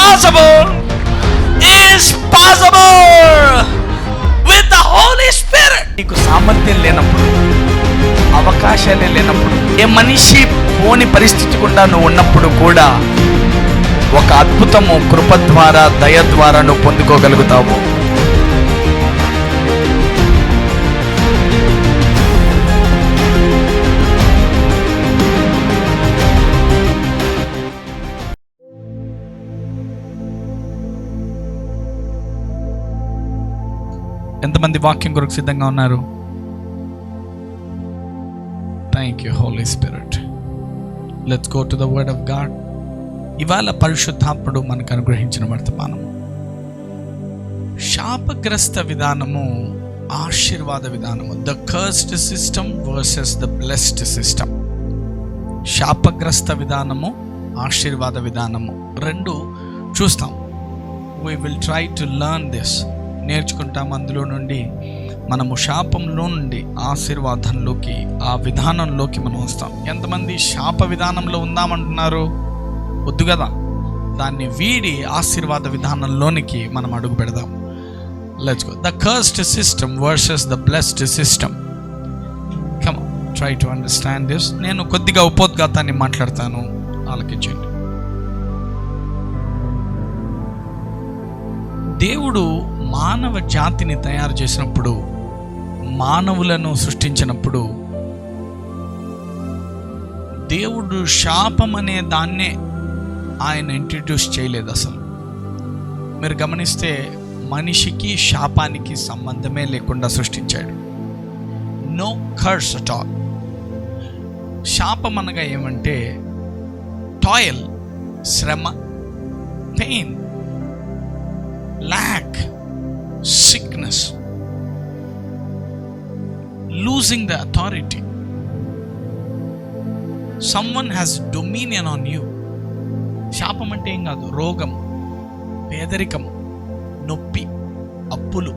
impossible is possible with the Holy Spirit. నీకు సామర్థ్యం లేనప్పుడు, అవకాశాలే లేనప్పుడు, ఏ మనిషి పోని పరిస్థితి గుండా నువ్వు ఉన్నప్పుడు కూడా ఒక అద్భుతము కృప ద్వారా, దయ ద్వారా నువ్వు పొందుకోగలుగుతావు. ఎంతమంది వాక్యం కొరకు సిద్ధంగా ఉన్నారు? Thank you Holi Spirit. Let's go to the word of God. ఇవాళ పరిశుద్ధాత్ముడు మనకు అనుగ్రహించిన వర్తమానం, శాపగ్రస్త విధానము, ఆశీర్వాద విధానము. The cursed system versus the blessed system. శాపగ్రస్త విధానము, ఆశీర్వాద విధానము రెండు చూస్తాం. We will try to learn this. నేర్చుకుంటాం. అందులో నుండి మనము శాపంలో నుండి ఆశీర్వాదంలోకి, ఆ విధానంలోకి మనం వస్తాం. ఎంతమంది శాప విధానంలో ఉందామంటున్నారు? వద్దు కదా. దాన్ని వీడి ఆశీర్వాద విధానంలోనికి మనం అడుగు పెడదాం. Let's go. The cursed system versus the blessed system. Come on, try to understand this. నేను కొద్దిగా ఉపోద్ఘాతాన్ని మాట్లాడతాను, ఆలకించండి. దేవుడు మానవ జాతిని తయారు చేసినప్పుడు, మానవులను సృష్టించినప్పుడు, దేవుడు శాపం అనే దాన్నే ఆయన ఇంట్రడ్యూస్ చేయలేదు అసలు. మీరు గమనిస్తే మనిషికి శాపానికి సంబంధమే లేకుండా సృష్టించాడు. No curse at all. శాపం అనగా ఏమంటే టాయిల్, శ్రమ, pain, lack, sickness, losing the authority. Someone has dominion on you. శాపం అంటే ఏం కాదు, రోగం, పేదరికం, నొప్పి, అప్పులు.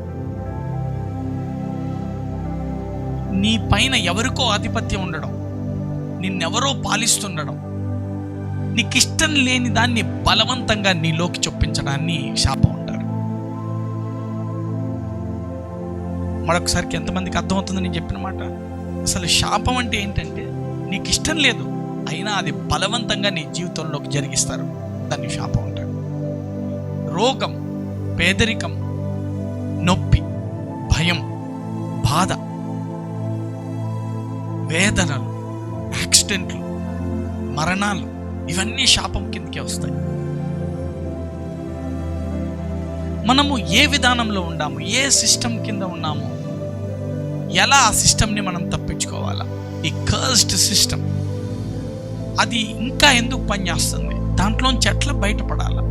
నీ పైన ఎవరికో ఆధిపత్యం ఉండడం, నిన్నెవరో పాలిస్తుండడం, నీకిష్టం లేని దాన్ని బలవంతంగా నీలోకి చొప్పించడాన్ని శాపం అంటారు. మరొకసారికి ఎంతమందికి అర్థమవుతుంది నేను చెప్పిన మాట? అసలు శాపం అంటే ఏంటంటే నీకు ఇష్టం లేదు, అయినా అది బలవంతంగా నీ జీవితంలోకి జరిగిస్తారు. దాన్ని శాపం అంటారు. రోగం, పేదరికం, నొప్పి, భయం, బాధ, వేదనలు, యాక్సిడెంట్లు, మరణాలు, ఇవన్నీ శాపం కిందకే వస్తాయి. మనము ఏ విధానంలో ఉన్నాము, ఏ సిస్టమ్ కింద ఉన్నాము, ఎలా ఆ సిస్టమ్ని మనం తప్పించుకోవాలా? ఈ కర్స్డ్ సిస్టమ్ అది ఇంకా ఎందుకు పనిచేస్తుంది, దాంట్లోంచి ఎట్లా బయటపడాలా?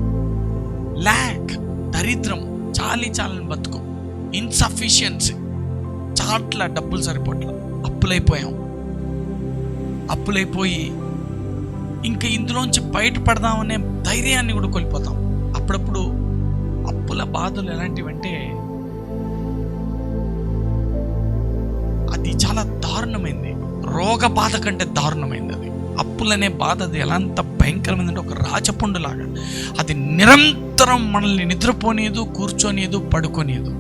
ల్యాక్, దరిద్రం, చాలని బతుకు, ఇన్సఫిషియన్సీ, చాట్ల డబ్బులు సరిపోట్ల, అప్పులైపోయి ఇంకా ఇందులోంచి బయటపడదామనే ధైర్యాన్ని కూడా కోల్పోతాం. అప్పుడప్పుడు అప్పుల బాధలు ఎలాంటివంటే అది చాలా దారుణమైంది. రోగ బాధ కంటే దారుణమైంది అది. అప్పులనే బాధ అది ఎలాంత భయంకరమైందంటే ఒక రాచపుండులాగా అది నిరంతరం మనల్ని నిద్రపోనేదు, కూర్చొనేదు, పడుకోనేదు.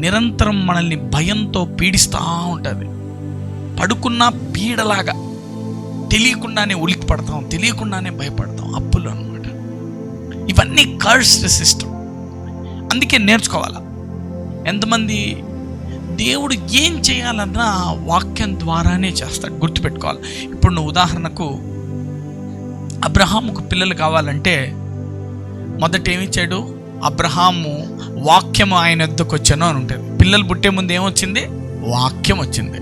నిరంతరం మనల్ని భయంతో పీడిస్తూ ఉంటుంది. పడుకున్నా పీడలాగా తెలియకుండానే ఉలికి పడతాం, తెలియకుండానే భయపడతాం. అప్పులు అన్నమాట. ఇవన్నీ కర్స్డ్ సిస్టమ్. అందుకే నేర్చుకోవాలా. ఎంతమంది దేవుడు ఏం చేయాలన్నా వాక్యం ద్వారానే చేస్తాడు, గుర్తుపెట్టుకోవాలి. ఇప్పుడు నువ్వు ఉదాహరణకు అబ్రహాముకు పిల్లలు కావాలంటే మొదట ఏమిచ్చాడు? అబ్రహాము వాక్యము ఆయన వద్దకు వచ్చాను అని ఉంటుంది. పిల్లలు పుట్టే ముందు ఏమొచ్చింది? వాక్యం వచ్చింది.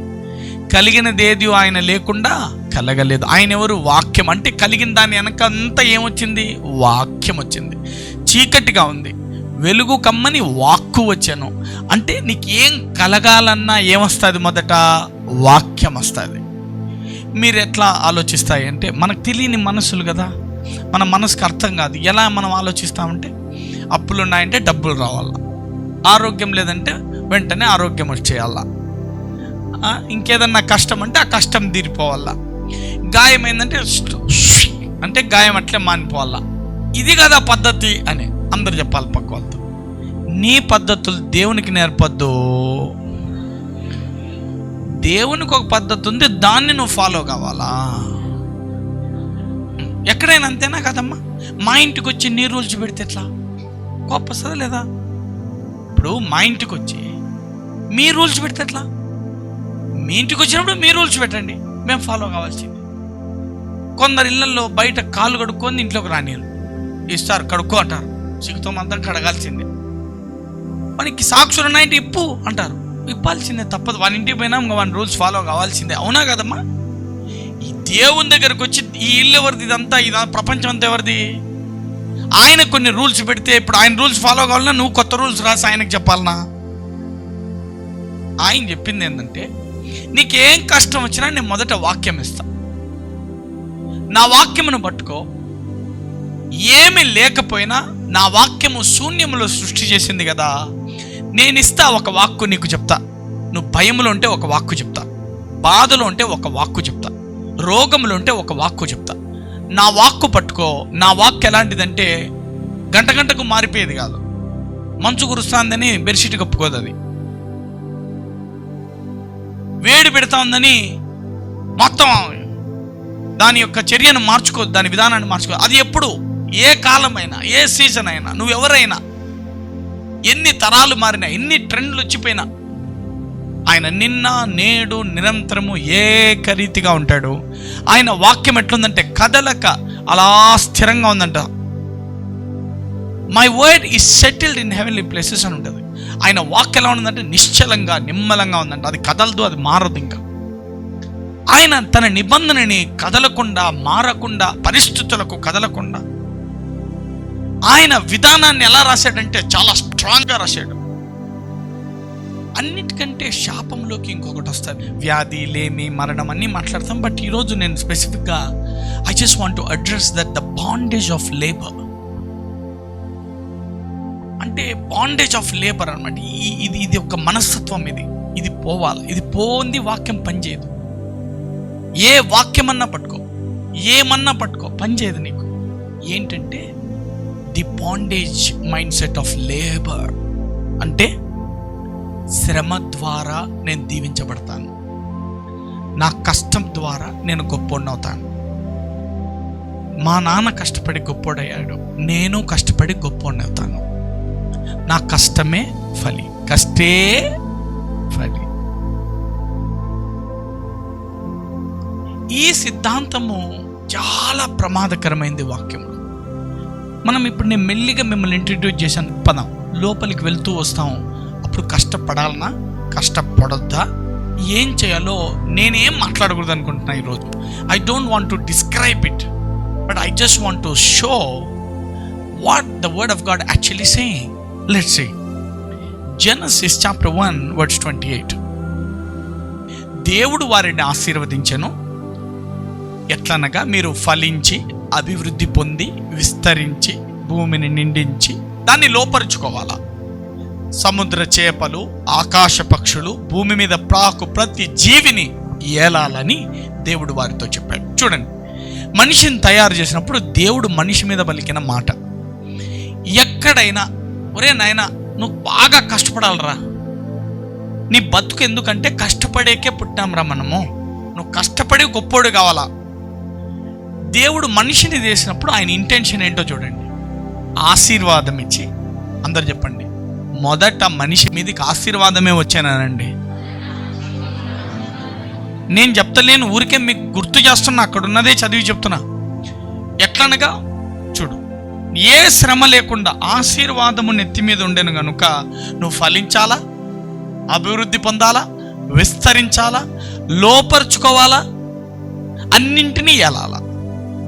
కలిగినదేది ఆయన లేకుండా కలగలేదు. ఆయన ఎవరు? వాక్యం. అంటే కలిగిన దాని వెనకంతా ఏమొచ్చింది? వాక్యం వచ్చింది. చీకటిగా ఉంది, వెలుగు కమ్మని వాక్కు వచ్చాను. అంటే నీకు ఏం కలగాలన్నా ఏమొస్తుంది? మొదట వాక్యం వస్తుంది. మీరు ఎట్లా ఆలోచిస్తాయి అంటే మనకు తెలియని మనసులు కదా, మన మనసుకు అర్థం కాదు. ఎలా మనం ఆలోచిస్తామంటే అప్పులు ఉన్నాయంటే డబ్బులు రావాలా, ఆరోగ్యం లేదంటే వెంటనే ఆరోగ్యం వచ్చేయాలా, ఇంకేదన్నా కష్టం అంటే ఆ కష్టం తీరిపోవాలా, గాయం ఏంటంటే అంటే గాయం అట్లే మానిపోవాలా. ఇది కదా పద్ధతి అని అందరు చెప్పాలి పక్క వాళ్ళతో. నీ పద్ధతులు దేవునికి నేర్పద్దు. దేవునికి ఒక పద్ధతి ఉంది, దాన్ని నువ్వు ఫాలో కావాలా. ఎక్కడైనా అంతేనా కదమ్మా? మా ఇంటికి వచ్చి నీ రూల్స్ పెడితే ఎట్లా? కోపం వస్తుందా లేదా? ఇప్పుడు మా ఇంటికి వచ్చి మీ రూల్స్ పెడితే ఎట్లా? మీ ఇంటికి వచ్చినప్పుడు మీ రూల్స్ పెట్టండి, మేము ఫాలో కావాల్సింది. కొందరు ఇళ్లలో బయట కాళ్ళు కడుక్కొని ఇంట్లోకి రానియరు, ఇస్తారు కడుక్కో అంటారు, సిగ్గుతో అంతా కడగాల్సిందే. మనకి సాక్షులు ఉన్నాయంటే ఇప్పు అంటారు, ఇప్పాల్సిందే, తప్పదు. వాని ఇంటికి పోయినా వాని రూల్స్ ఫాలో కావాల్సిందే. అవునా కదమ్మా? ఈ దేవుని దగ్గరకు వచ్చి ఈ ఇల్లు ఎవరిది, ఇదంతా ప్రపంచం అంతా ఎవరిది? ఆయన కొన్ని రూల్స్ పెడితే ఇప్పుడు ఆయన రూల్స్ ఫాలో కావాలన్నా నువ్వు కొత్త రూల్స్ రాసి ఆయనకు చెప్పాలనా? ఆయన చెప్పింది ఏంటంటే, నీకేం కష్టం వచ్చినా నేను మొదట వాక్యం ఇస్తా, నా వాక్యమును పట్టుకో. ఏమి లేకపోయినా నా వాక్యము శూన్యములో సృష్టి చేసింది కదా, నేను ఇస్తా ఒక వాక్కు నీకు చెప్తా. నువ్వు భయములో ఉంటే ఒక వాక్కు చెప్తా, బాధలో ఉంటే ఒక వాక్కు చెప్తా, రోగములు ఉంటే ఒక వాక్కు చెప్తా. నా వాక్కు పట్టుకో. నా వాక్కు ఎలాంటిదంటే గంట గంటకు మారిపోయేది కాదు. మంచు కురుస్తుందని బెడ్షీట్ కప్పుకోదు, అది వేడి పెడతా ఉందని మొత్తం దాని యొక్క చర్యను మార్చుకోదు, దాని విధానాన్ని మార్చుకోదు. అది ఎప్పుడు, ఏ కాలమైనా, ఏ సీజన్ అయినా, నువ్వెవరైనా, ఎన్ని తరాలు మారినా, ఎన్ని ట్రెండ్లు వచ్చిపోయినా, ఆయన నిన్న నేడు నిరంతరము ఏకరీతిగా ఉంటాడు. ఆయన వాక్యం ఎట్లుందంటే కదలక అలా స్థిరంగా ఉందంట. My word is settled in heavenly places అని ఉంటుంది. ఆయన వాక్యం ఎలా ఉందంటే నిశ్చలంగా నిమ్మలంగా ఉందంట. అది కదలదు, అది మారదు. ఇంకా ఆయన తన నిబంధనని కదలకుండా, మారకుండా, పరిస్థితులకు కదలకుండా ఆయన విధానాన్ని ఎలా రాశాడంటే చాలా స్ట్రాంగ్గా రాశాడు. అన్నిటికంటే శాపంలోకి ఇంకొకటి వస్తుంది, వ్యాధి, లేమి, మరణం అన్నీ మాట్లాడతాం. బట్ ఈరోజు నేను స్పెసిఫిక్గా I just want to address that the bondage of labour. అంటే బాండేజ్ ఆఫ్ లేబర్ అనమాట. ఇది ఒక మనస్తత్వం, ఇది పోవాలి. ఇది పోంది వాక్యం పనిచేయదు. ఏ వాక్యమన్నా పట్టుకో, ఏమన్నా పట్టుకో, పనిచేయదు నీకు. ఏంటంటే the bondage mind set of labour. అంటే శ్రమ ద్వారా నేను దీవించబడతాను, నా కష్టం ద్వారా నేను గొప్పోడవుతాను. మా నాన్న కష్టపడి గొప్పోడయ్యాడు, నేను కష్టపడి గొప్పోడవుతాను. నా కష్టమే ఫలి, కష్టే ఫలి. ఈ సిద్ధాంతము చాలా ప్రమాదకరమైంది వాక్యంలో. మనం ఇప్పుడు నేను మెల్లిగా మిమ్మల్ని ఇంట్రడ్యూస్ చేశాను, పదం లోపలికి వెళ్తూ వస్తాం. అప్పుడు కష్టపడాలన్నా, కష్టపడొద్దా, ఏం చేయాలో నేనేం మాట్లాడకూడదు అనుకుంటున్నా ఈరోజు. I don't want to describe it, but I just want to show what the word of God actually saying. Let's see Genesis chapter 1 verse 28. దేవుడు వారిని ఆశీర్వదించెను, ఎట్లనగా మీరు ఫలించి అభివృద్ధి పొంది విస్తరించి భూమిని నిండించి దాన్ని లోపరుచుకోవాలా. సముద్ర చేపలు, ఆకాశ పక్షులు, భూమి మీద ప్రాకు ప్రతి జీవిని ఏలాలని దేవుడు వారితో చెప్పాడు. చూడండి, మనిషిని తయారు చేసినప్పుడు దేవుడు మనిషి మీద పలికిన మాట, ఎక్కడైనా ఒరే నాయనా నువ్వు బాగా కష్టపడాలరా, నీ బతుకు ఎందుకంటే కష్టపడేకే పుట్టాంరా మనము, నువ్వు కష్టపడి గొప్పోడు కావాలా. దేవుడు మనిషిని చేసినప్పుడు ఆయన ఇంటెన్షన్ ఏంటో చూడండి, ఆశీర్వాదం ఇచ్చి. అందరు చెప్పండి, మొదట మనిషి మీదకి ఆశీర్వాదమే వచ్చానండి. నేను చెప్తలేను, ఊరికే మీకు గుర్తు చేస్తున్నా, అక్కడ ఉన్నదే చదివి చెప్తున్నా. ఎట్లనగా చూడు, ఏ శ్రమ లేకుండా ఆశీర్వాదము నెత్తి మీద ఉండేను కనుక నువ్వు ఫలించాలా, అభివృద్ధి పొందాలా, విస్తరించాలా, లోపరుచుకోవాలా, అన్నింటినీ ఏలాలా.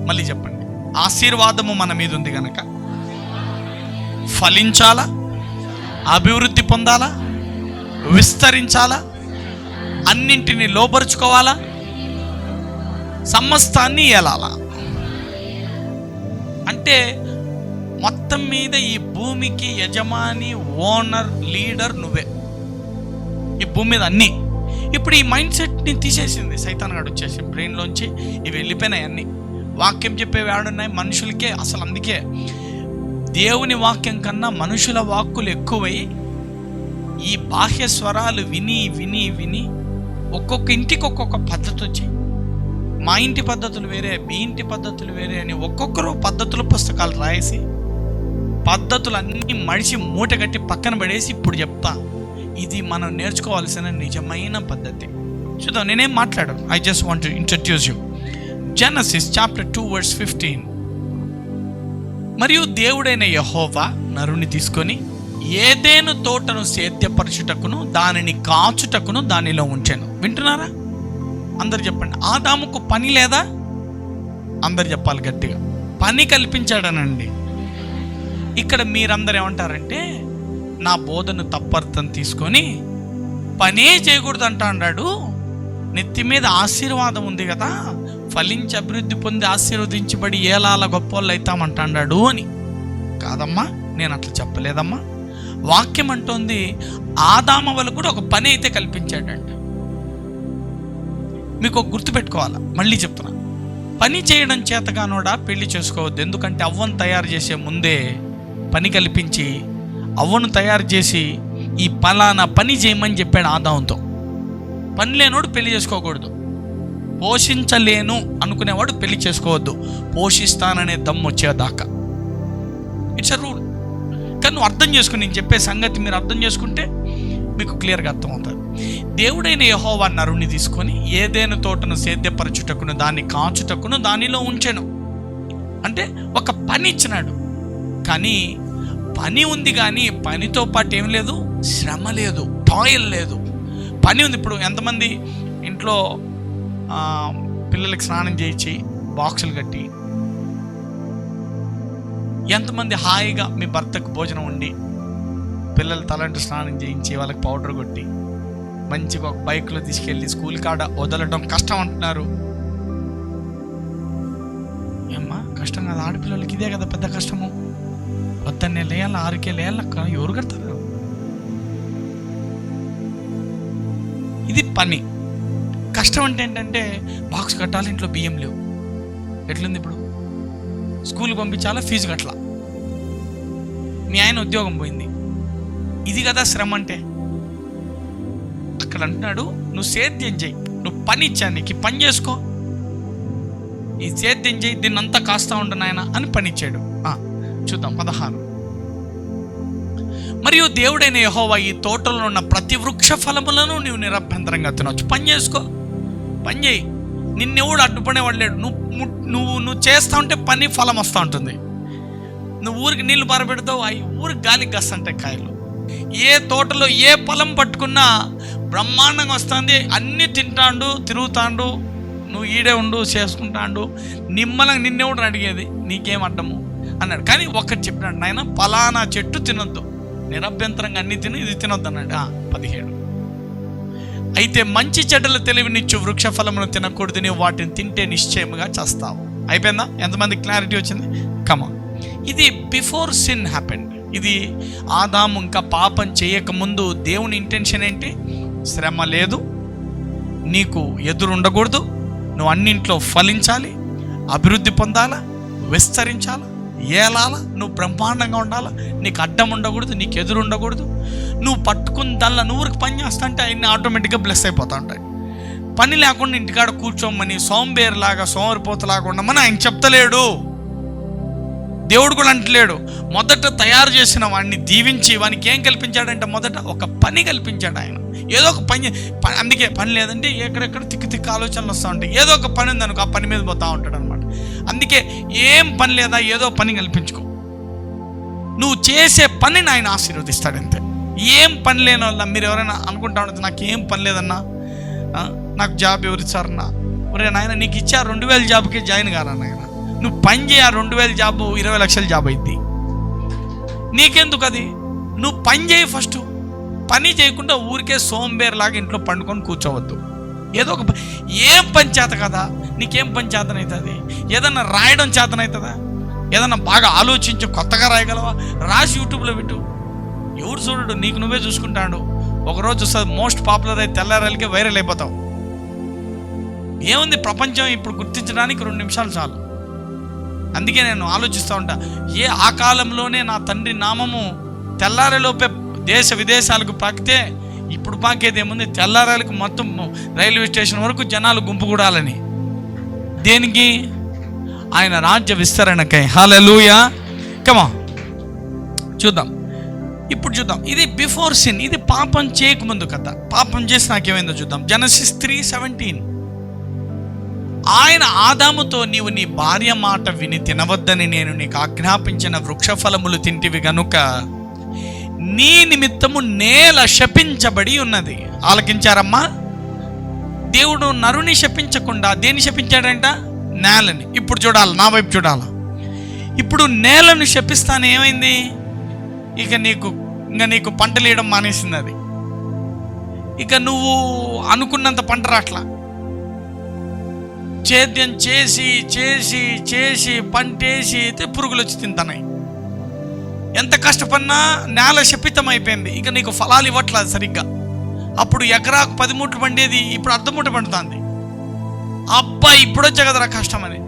మళ్ళీ చెప్పండి, ఆశీర్వాదము మన మీద ఉంది కనుక ఫలించాలా, అభివృద్ధి పొందాలా, విస్తరించాలా, అన్నింటినీ లోపరుచుకోవాలా, సమస్తాన్ని ఏలాలా. అంటే మొత్తం మీద ఈ భూమికి యజమాని, ఓనర్, లీడర్ నువ్వే. ఈ భూమి మీద అన్నీ. ఇప్పుడు ఈ మైండ్ సెట్ని తీసేసింది సైతాన్ గాడు, వచ్చేసి బ్రెయిన్లోంచి ఇవి వెళ్ళిపోయినాయి అన్నీ. వాక్యం చెప్పేవి ఏడున్నాయి? మనుషులకే. అసలు అందుకే దేవుని వాక్యం కన్నా మనుషుల వాక్కులు ఎక్కువై ఈ బాహ్య స్వరాలు విని విని విని ఒక్కొక్క ఇంటికి ఒక్కొక్క పద్ధతి వచ్చి, మా ఇంటి పద్ధతులు వేరే, మీ ఇంటి పద్ధతులు వేరే అని ఒక్కొక్కరు పద్ధతుల పుస్తకాలు రాయేసి పద్ధతులన్నీ మడిచి మూట కట్టి పక్కన పడేసి ఇప్పుడు చెప్తా, ఇది మనం నేర్చుకోవాల్సిన నిజమైన పద్ధతి. చూద్దాం, నేనేం మాట్లాడాను. I just want to introduce you. Genesis chapter 2 verse 15. మరియు దేవుడైన యెహోవా నరుని తీసుకొని ఏదెను తోటను సేద్యపరచుటకును దానిని కాచుటకును దానిలో ఉంచాను. వింటున్నారా? అందరు చెప్పండి. ఆదాముకు పని లేదా? అందరు చెప్పాలి గట్టిగా. పని కల్పించాడనండి. ఇక్కడ మీరందరూ ఏమంటారంటే, నా బోధను తప్పర్థం తీసుకొని పనే చేయకూడదు అంటాడు. నెత్తి మీద ఆశీర్వాదం ఉంది కదా, ఫలించి అభివృద్ధి పొంది ఆశీర్వదించబడి ఏలాల గొప్పోళ్ళు అవుతామంటాడు అని. కాదమ్మా, నేను అట్లా చెప్పలేదమ్మా. వాక్యం అంటోంది ఆదాము వాళ్ళకు కూడా ఒక పని అయితే కల్పించాడంట. మీకు ఒక గుర్తుపెట్టుకోవాలా, మళ్ళీ చెప్తున్నా. పని చేయడం చేతగానోడా పెళ్లి చేసుకోవద్దు. ఎందుకంటే అవ్వను తయారు చేసే ముందే పని కల్పించి అవ్వను తయారు చేసి ఈ పలానా పని చేయమని చెప్పాడు ఆదాముతో. పని లేనోడు పెళ్లి చేసుకోకూడదు. పోషించలేను అనుకునేవాడు పెళ్లి చేసుకోవద్దు, పోషిస్తాననే దమ్ము వచ్చేదాకా. It's a rule. కానీ నువ్వు అర్థం చేసుకుని, నేను చెప్పే సంగతి మీరు అర్థం చేసుకుంటే మీకు క్లియర్గా అర్థమవుతుంది. దేవుడైన యెహోవా నరుని తీసుకొని ఏదైనా తోటను సేద్యపరచుటకును దాన్ని కాచుటకును దానిలో ఉంచెను. అంటే ఒక పని ఇచ్చినాడు. కానీ పని ఉంది, కానీ పనితో పాటు ఏం లేదు? శ్రమ లేదు, టాయిల్ లేదు. పని ఉంది. ఇప్పుడు ఎంతమంది ఇంట్లో పిల్లలకి స్నానం చేయించి బాక్సులు కట్టి, ఎంతమంది హాయిగా మీ భర్తకు భోజనం వండి పిల్లల తలంటు స్నానం చేయించి వాళ్ళకి పౌడర్ కొట్టి మంచిగా ఒక బైక్లో తీసుకెళ్ళి స్కూల్ కాడ వదలడం కష్టం అంటున్నారు. ఏమ్మా కష్టం కదా? ఆడపిల్లలకి ఇదే కదా పెద్ద కష్టము. పొద్దున్నే లేయాల, 6కే లేయాల, ఎవరు కడతారు? ఇది పని. కష్టం అంటే ఏంటంటే బాక్స్ కట్టాలి, ఇంట్లో బియ్యం లేవు, ఎట్లుంది ఇప్పుడు? స్కూల్కి పంపించాలా, ఫీజు కట్టలా, మీ ఆయన ఉద్యోగం పోయింది. ఇది కదా శ్రమ అంటే. అక్కడ అంటున్నాడు, నువ్వు సేద్యం చేయి, నువ్వు పని ఇచ్చాను నీకు, పని చేసుకో, ఈ సేద్యం చేయి, దీన్ని అంతా కాస్తా ఉండు నాయన అని పని ఇచ్చాడు. చూద్దాం 16. మరియు దేవుడైన యెహోవా ఈ తోటలో ఉన్న ప్రతి వృక్ష ఫలములను నీవు నిరభ్యంతరంగా తినవచ్చు. పని చేసుకో, పని చేయి, నిన్నెవడు అడ్డుపడేవాడు లేడు. నువ్వు చేస్తా ఉంటే పని ఫలం వస్తూ ఉంటుంది. నువ్వు ఊరికి నీళ్లు పారబెడతావు, అవి ఊరికి గాలికి గస్తుంటాయి కాయలు. ఏ తోటలో ఏ పొలం పట్టుకున్నా బ్రహ్మాండంగా వస్తుంది, అన్నీ తింటాండు, తిరుగుతాండు, నువ్వు ఈడే ఉండు చేసుకుంటాండు, నిన్నెవడు అడిగేది, నీకేం అడ్డము అన్నాడు. కానీ ఒక్కటి చెప్పినాడు, నాయన పలానా చెట్టు తినొద్దు, నిరభ్యంతరంగా అన్ని తిని ఇది తినొద్దు అన్నాడు. 17. అయితే మంచి చెడ్డల తెలివినిచ్చు వృక్ష ఫలమును తినకూడదు, నీవు వాటిని తింటే నిశ్చయముగా చేస్తావు. అయిపోయిందా? ఎంతమంది క్లారిటీ వచ్చింది? కమా. ఇది బిఫోర్ సిన్ హ్యాపెండ్. ఇది ఆదాము ఇంకా పాపం చేయకముందు దేవుని ఇంటెన్షన్ ఏంటి? శ్రమ లేదు, నీకు ఎదురు ఉండకూడదు, నువ్వు అన్నింట్లో ఫలించాలి, అభివృద్ధి పొందాలా, విస్తరించాలా, ఏలాలా, నువ్వు బ్రహ్మాండంగా ఉండాలా, నీకు అడ్డం ఉండకూడదు, నీకు ఎదురు ఉండకూడదు. నువ్వు పట్టుకుని దానిలో నువ్వురికి పని చేస్తా అంటే అవన్నీ ఆటోమేటిక్గా బ్లెస్ అయిపోతూ ఉంటాయి. పని లేకుండా ఇంటికాడ కూర్చోమని సోంబేరులాగా సోమరిపోతలాగా ఉండమని ఆయన చెప్తలేడు. దేవుడు కూడా అంటలేడు. మొదట తయారు చేసిన వాడిని దీవించి వానికి ఏం కల్పించాడంటే మొదట ఒక పని కల్పించాడు ఆయన. ఏదో ఒక పని, అందుకే పని లేదంటే ఎక్కడెక్కడ తిక్కు ఆలోచనలు వస్తూ ఉంటాయి. ఏదో ఒక పని ఉంది అనుకో, ఆ పని మీద పోతూ ఉంటాడు అనమాట. అందుకే ఏం పని లేదా, ఏదో పని కల్పించుకో. నువ్వు చేసే పనిని ఆయన ఆశీర్వదిస్తాడు అంతే. ఏం పని లేని వల్ల మీరు ఎవరైనా అనుకుంటా ఉంటుంది, నాకు ఏం పని లేదన్నా, నాకు జాబ్ ఎవరు ఇచ్చారన్నా, ఒరే నాయన నీకు ఇచ్చారు 2000 జాబ్కి జాయిన్ కారా నాయన, నువ్వు పని చేయ 2000 జాబ్ 20 లక్షల జాబ్ అయింది. నీకెందుకు అది? నువ్వు పని చేయి ఫస్ట్. పని చేయకుండా ఊరికే సోంబేర్లాగా ఇంట్లో పండుకొని కూర్చోవద్దు. ఏదో ఒక ఏం పని చేత కదా, నీకేం పని చేతనవుతుంది? ఏదన్నా రాయడం చేతనవుతుందా? ఏదన్నా బాగా ఆలోచించి కొత్తగా రాయగలవా? రాసి యూట్యూబ్లో పెట్టు, ఎవరు చూడడు, నీకు నువ్వే చూసుకుంటాడు. ఒకరోజు వస్తుంది మోస్ట్ పాపులర్ అయితే తెల్లారాలకే వైరల్ అయిపోతావు. ఏముంది ప్రపంచం ఇప్పుడు గుర్తించడానికి 2 నిమిషాలు చాలు. అందుకే నేను ఆలోచిస్తూ ఉంటా, ఆ కాలంలోనే నా తండ్రి నామము తెల్లారేలోపే దేశ విదేశాలకు పాకితే ఇప్పుడు పాకేదేముంది, తెల్లారాలకు మొత్తం రైల్వే స్టేషన్ వరకు జనాలు గుంపు కూడాలని. దేనికి? ఆయన రాజ్య విస్తరణకై. హల్లెలూయా. కమా చూద్దాం, ఇప్పుడు చూద్దాం. ఇది బిఫోర్ సిన్, ఇది పాపం చేయకముందు కథ. పాపం చేసి నాకేమైందో చూద్దాం. జెనసిస్ 3:17. ఆయన ఆదాముతో, నీవు నీ భార్య మాట విని తినవద్దని నేను నీకు ఆజ్ఞాపించిన వృక్షఫలములు తింటివి గనుక నీ నిమిత్తము నేల శపించబడి ఉన్నది. ఆలకించారమ్మా? దేవుడు నరుని శపించకుండా దేన్ని శపించాడంట? నేలని. ఇప్పుడు చూడాలి, నా వైపు చూడాలి. ఇప్పుడు నేలను శపిస్తాను, ఏమైంది? ఇక నీకు పంటలు వేయడం మానేసింది అది. ఇక నువ్వు అనుకున్నంత పంట రాట్లా. సేద్యం చేసి చేసి చేసి పంటేసి పురుగులు వచ్చి తింటున్నాయి. ఎంత కష్టపడినా నేల శపితం అయిపోయింది. ఇక నీకు ఫలాలు ఇవ్వట్లేదు సరిగ్గా. అప్పుడు ఎకరాకు 10 మూటలు పండేది ఇప్పుడు 1/2 మూట పండుతుంది. అబ్బా ఇప్పుడు వచ్చా కదరా కష్టం అని.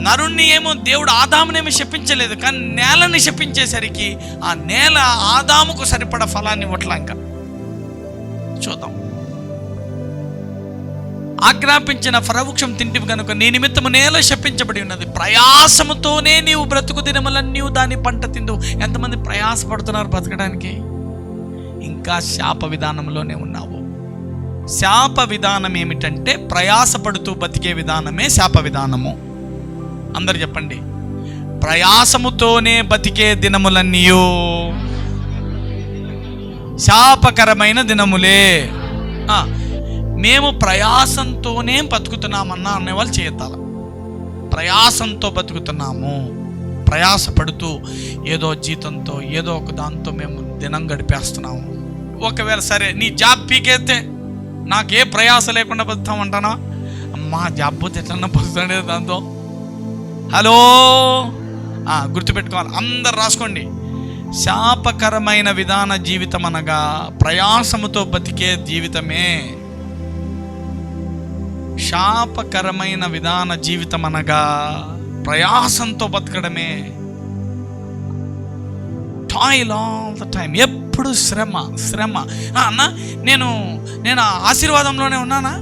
నరుణ్ణి ఏమో దేవుడు ఆదామునేమో శపించలేదు, కానీ నేలని శపించేసరికి ఆ నేల ఆదాముకు సరిపడ ఫలాన్ని ఇవ్వట్లా. ఇంకా చూద్దాం. ఆజ్ఞాపించిన ఫలవృక్షం తింటివి కనుక నీ నిమిత్తము నేల శపించబడి ఉన్నది. ప్రయాసముతోనే నీవు బ్రతుకు దినములన్నీ దాని పంట తిందు. ఎంతమంది ప్రయాసపడుతున్నారు బ్రతకడానికి? ఇంకా శాప విధానంలోనే ఉన్నావు. శాప విధానం ఏమిటంటే ప్రయాసపడుతూ బతికే విధానమే శాప విధానము. అందరు చెప్పండి, ప్రయాసముతోనే బతికే దినములన్నీయు శాపకరమైన దినములే. మేము ప్రయాసంతోనే బతుకుతున్నామన్నా అనేవాళ్ళు చేయతాల. ప్రయాసంతో బతుకుతున్నాము, ప్రయాసపడుతూ ఏదో జీతంతో ఏదో ఒక దాంతో మేము దినం గడిపేస్తున్నాము. ఒకవేళ సరే నీ జాబ్ పీకేస్తే నాకే ప్రయాస లేకుండా బతుకుతామంటానా? అమ్మా జాబ్ పోతే ఎట్లన్నా బతుకుతాడే దాంతో. హలో, గుర్తుపెట్టుకోవాలి, అందరు రాసుకోండి. శాపకరమైన విధాన జీవితం అనగా ప్రయాసముతో బతికే జీవితమే. శాపకరమైన విధాన జీవితం అనగా ప్రయాసంతో బతకడమే. టాయిల్ ఆల్ ద టైం, ఎప్పుడు శ్రమ శ్రమ. అన్న నేను ఆశీర్వాదంలోనే ఉన్నానా?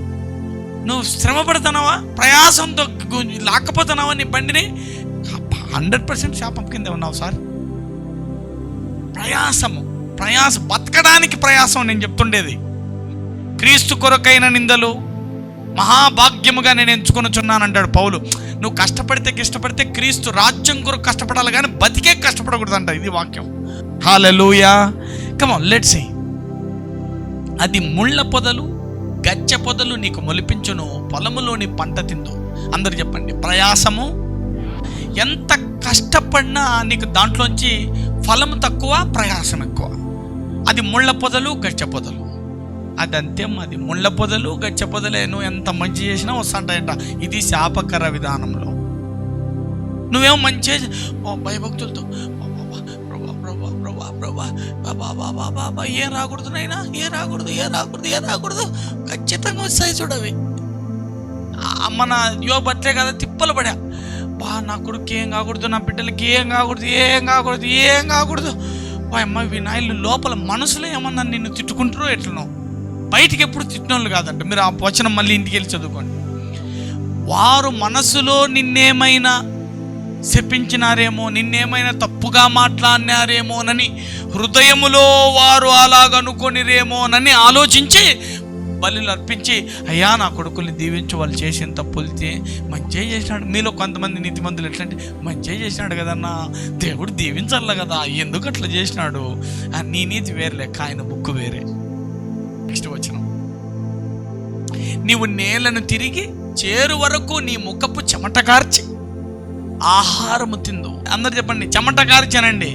నువ్వు శ్రమ పడుతున్నావా? ప్రయాసంతో లాక్కపోతున్నావా నీ బండిని? 100% శాపం కింద ఉన్నావు సార్. ప్రయాస బతకడానికి ప్రయాసం నేను చెప్తుండేది. క్రీస్తు కొరకైన నిందలు మహాభాగ్యముగా నేను ఎంచుకొనుచున్నాను అంటాడు పౌలు. నువ్వు కష్టపడితే క్రీస్తు రాజ్యం కొరకు కష్టపడాలి, కానీ బతికే కష్టపడకూడదు అంట. ఇది వాక్యం. Hallelujah. Come on, let's see. అది ముళ్ళ పొదలు గచ్చ పొదలు నీకు మొలిపించును, పొలములోని పంట తిందు. అందరు చెప్పండి, ప్రయాసము ఎంత కష్టపడినా నీకు దాంట్లోంచి ఫలము తక్కువ, ప్రయాసం ఎక్కువ. అది ముళ్ళ పొదలు గచ్చ పొదలు. అదంతే, అది ముళ్ళ పొదలు గచ్చ పొదలే. నువ్వు ఎంత మంచి చేసినా వస్తుంటాయంట. ఇది శాపకర విధానంలో. నువ్వేమో మంచి భయభక్తులతో ఏం రాకూడదు నైనా, ఏ రాకూడదు ఖచ్చితంగా వస్తాయి చూడవి. మన యోబు అట్లే కదా తిప్పలు పడా. నా కొడుకు ఏం కాకూడదు, నా బిడ్డలకి ఏం కాకూడదు. అమ్మ వినాయలు లోపల మనసులో ఏమన్నా నిన్ను తిట్టుకుంటారో ఎట్లనో, బయటికి ఎప్పుడు తిట్టినోళ్ళు కాదంట. మీరు ఆ వచనం మళ్ళీ ఇంటికి వెళ్ళి చదువుకోండి. వారు మనసులో నిన్నేమైనా శపించినారేమో, నిన్నేమైనా తప్పుగా మాట్లాడినారేమోనని, హృదయములో వారు అలాగనుకొనిరేమోనని ఆలోచించి బలులు అర్పించి, అయ్యా నా కొడుకుల్ని దీవించు, వాళ్ళు చేసిన తప్పులతే మంచిగా చేసినాడు. మీలో కొంతమంది నీతిమంతులు ఎట్లంటే, మంచిగా చేసినాడు కదన్నా, దేవుడు దీవించాల కదా, ఎందుకు అట్లా చేసినాడు? నీ నీతి వేరే లెక్క, ఆయన బుక్కు వేరే. నెక్స్ట్ వచనం, నీవు నేలను తిరిగి చేరు వరకు నీ ముఖపు చెమట కార్చి ఆహారము తిందు. అందరు చెప్పండి, చెమట కార్చానండి.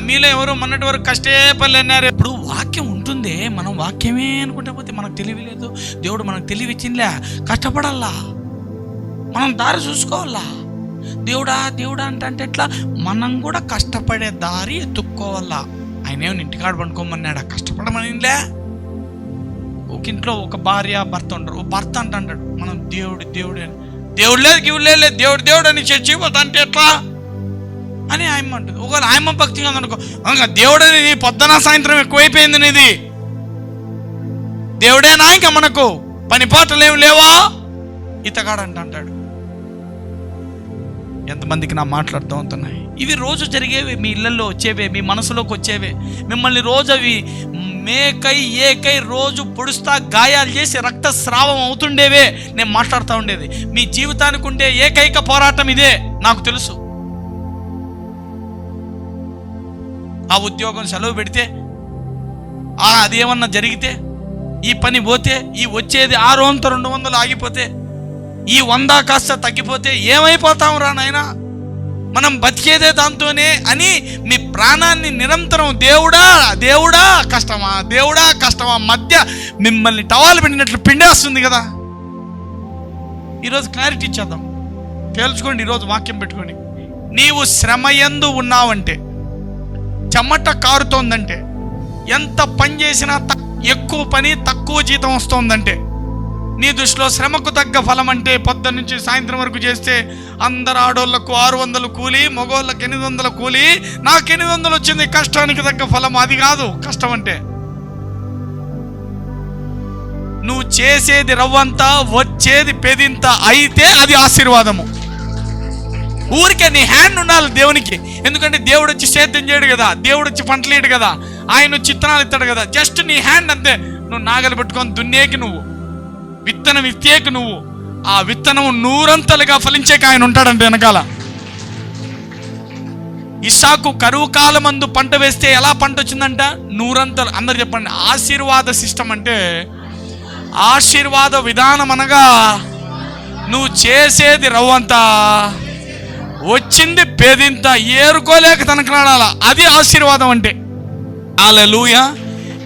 మీలో ఎవరు మొన్నటి వరకు కష్టే పనులు అన్నారు. ఇప్పుడు వాక్యం ఉంటుందే, మనం వాక్యమే అనుకుంటే పోతే మనకు తెలివి లేదు. దేవుడు మనకు తెలివి ఇచ్చిందిలే, కష్టపడాలా, మనం దారి చూసుకోవాలా. దేవుడా అంటే ఎట్లా? మనం కూడా కష్టపడే దారి ఎత్తుక్కోవాలా. ఆయన ఏమైనా ఇంటికాడ పండుకోమన్నాడా? కష్టపడమనిలే. ఒక ఇంట్లో ఒక భార్య భర్త ఉండరు. భర్త అంటాడు మనం దేవుడు అని. దేవుడు లేదు గివుడు లేదు, దేవుడు దేవుడు అని చర్చి పోతా అంటే ఎట్లా అని ఆయమ్మ అంటుంది. ఒకవేళ ఆయమ్మ భక్తిగా అనుకో, దేవుడు అనేది పొద్దున సాయంత్రం ఎక్కువైపోయింది నీది, దేవుడేనా ఇంకా మనకు పని పాటలు ఏమి లేవా ఇతగాడంట అంటాడు. ఎంతమందికి నా మాట్లాడుతూ ఉంటున్నాయి? ఇవి రోజు జరిగేవి, మీ ఇళ్ళల్లో వచ్చేవే, మీ మనసులోకి వచ్చేవే. మిమ్మల్ని రోజు అవి ఏకై రోజు పొడుస్తా గాయాలు చేసి రక్తస్రావం అవుతుండేవే నేను మాట్లాడుతూ ఉండేది. మీ జీవితానికి ఉండే ఏకైక పోరాటం ఇదే, నాకు తెలుసు. ఆ ఉద్యోగం సెలవు పెడితే, అది ఏమన్నా జరిగితే, ఈ పని పోతే, ఈ వచ్చేది 600 200 ఆగిపోతే, ఈ 100 కాస్త తగ్గిపోతే ఏమైపోతాం రా నాయనా, మనం బతికేదే దాంతోనే అని మీ ప్రాణాన్ని నిరంతరం దేవుడా దేవుడా కష్టమా, దేవుడా కష్టమా మధ్య మిమ్మల్ని టవాలు పెట్టినట్లు పిండేస్తుంది కదా. ఈరోజు క్లారిటీ ఇచ్చేద్దాం, తెలుసుకోండి. ఈరోజు వాక్యం పెట్టుకోండి. నీవు శ్రమయందు ఉన్నావంటే, చెమట కారుతోందంటే, ఎంత పని చేసినా ఎక్కువ పని తక్కువ జీతం వస్తోందంటే, నీ దృష్టిలో శ్రమకు తగ్గ ఫలం అంటే పొద్దున్న నుంచి సాయంత్రం వరకు చేస్తే అందరు ఆడోళ్లకు 600 కూలి, మగోళ్ళకి 800 కూలి, నాకు 800 వచ్చింది, కష్టానికి తగ్గ ఫలం అది కాదు కష్టం అంటే. నువ్వు చేసేది రవ్వంతా వచ్చేది పెదింత అయితే అది ఆశీర్వాదము. ఊరికే నీ హ్యాండ్ ఉండాలి దేవునికి. ఎందుకంటే దేవుడు వచ్చి సేద్యం చేయడు కదా, దేవుడు వచ్చి పంటలు ఇయ్యడు కదా, ఆయన వచ్చి విత్తనాలు ఇస్తాడు కదా. జస్ట్ నీ హ్యాండ్ అంతే. నువ్వు నాగలు పెట్టుకొని దున్నేకి, నువ్వు విత్తనం ఇచ్చేకి, నువ్వు ఆ విత్తనం 100 ఫలించేకి ఆయన ఉంటాడంటే వెనకాల. ఇస్సాకు కరువు కాలమందు పంట వేస్తే ఎలా పంట వచ్చిందంట? 100. అందరు చెప్పండి. ఆశీర్వాద సిస్టమ్ అంటే, ఆశీర్వాద విధానం అనగా నువ్వు చేసేది రవ్వంతా వచ్చింది పేదింత, ఏరుకోలేక తనకలాడాల, అది ఆశీర్వాదం అంటే. Hallelujah.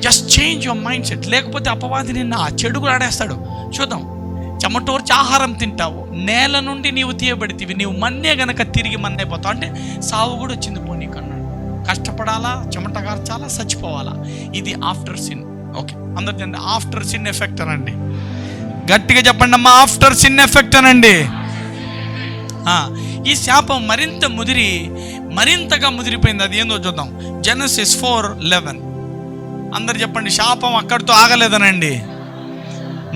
Just change your mindset. లేకపోతే అపవాది నిన్న ఆ చెడుగు ఆడేస్తాడు. చూద్దాం. చెమటోర్చి ఆహారం తింటావు, నేల నుండి నీవు తీయబడితివి, నీవు మన్నే గనక తిరిగి మన్నైపోతావు. అంటే సావు కూడా వచ్చింది పో నీకన్నాడు. కష్టపడాలా, చెమట కార్చాలా, చచ్చిపోవాలా. ఇది ఆఫ్టర్ సిన్. ఓకే, అందరు చెప్పండి ఆఫ్టర్ సిన్ ఎఫెక్ట్ అనండి. గట్టిగా చెప్పండి అమ్మా, ఆఫ్టర్ సిన్ ఎఫెక్ట్ అనండి. ఈ శాపం మరింతగా ముదిరిపోయింది. అది ఏందో చూద్దాం. జెనసిస్ 4:11. అందరు చెప్పండి, శాపం అక్కడితో ఆగలేదనండి,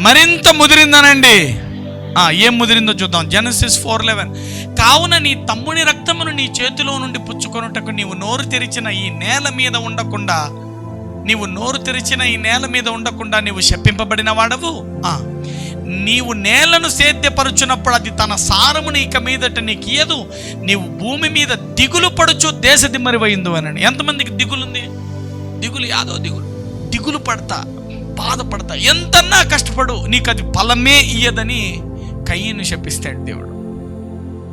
మరింత ముదిరిందనండి. ఏం ముదిరిందో చూద్దాం. జెనసిస్ 4:11. కావున నీ తమ్ముని రక్తమును నీ చేతిలో నుండి పుచ్చుకొనుటకు నీవు నోరు తెరిచిన ఈ నేల మీద ఉండకుండా నీవు శపింపబడిన వాడవు. నీవు నేలను సేద్యపరుచున్నప్పుడు అది తన సారమును ఇక మీదట నీకు ఇయ్యదు. నీవు భూమి మీద దిగులు పడుచు దేశ దిమ్మరివైందు అనండి. ఎంతమందికి దిగులుంది? దిగులు యాదో దిగులు పడతా, బాధపడతా, ఎంతన్నా కష్టపడు, నీకు అది ఫలమే ఇయ్యదని కయ్యను శపిస్తాడు దేవుడు.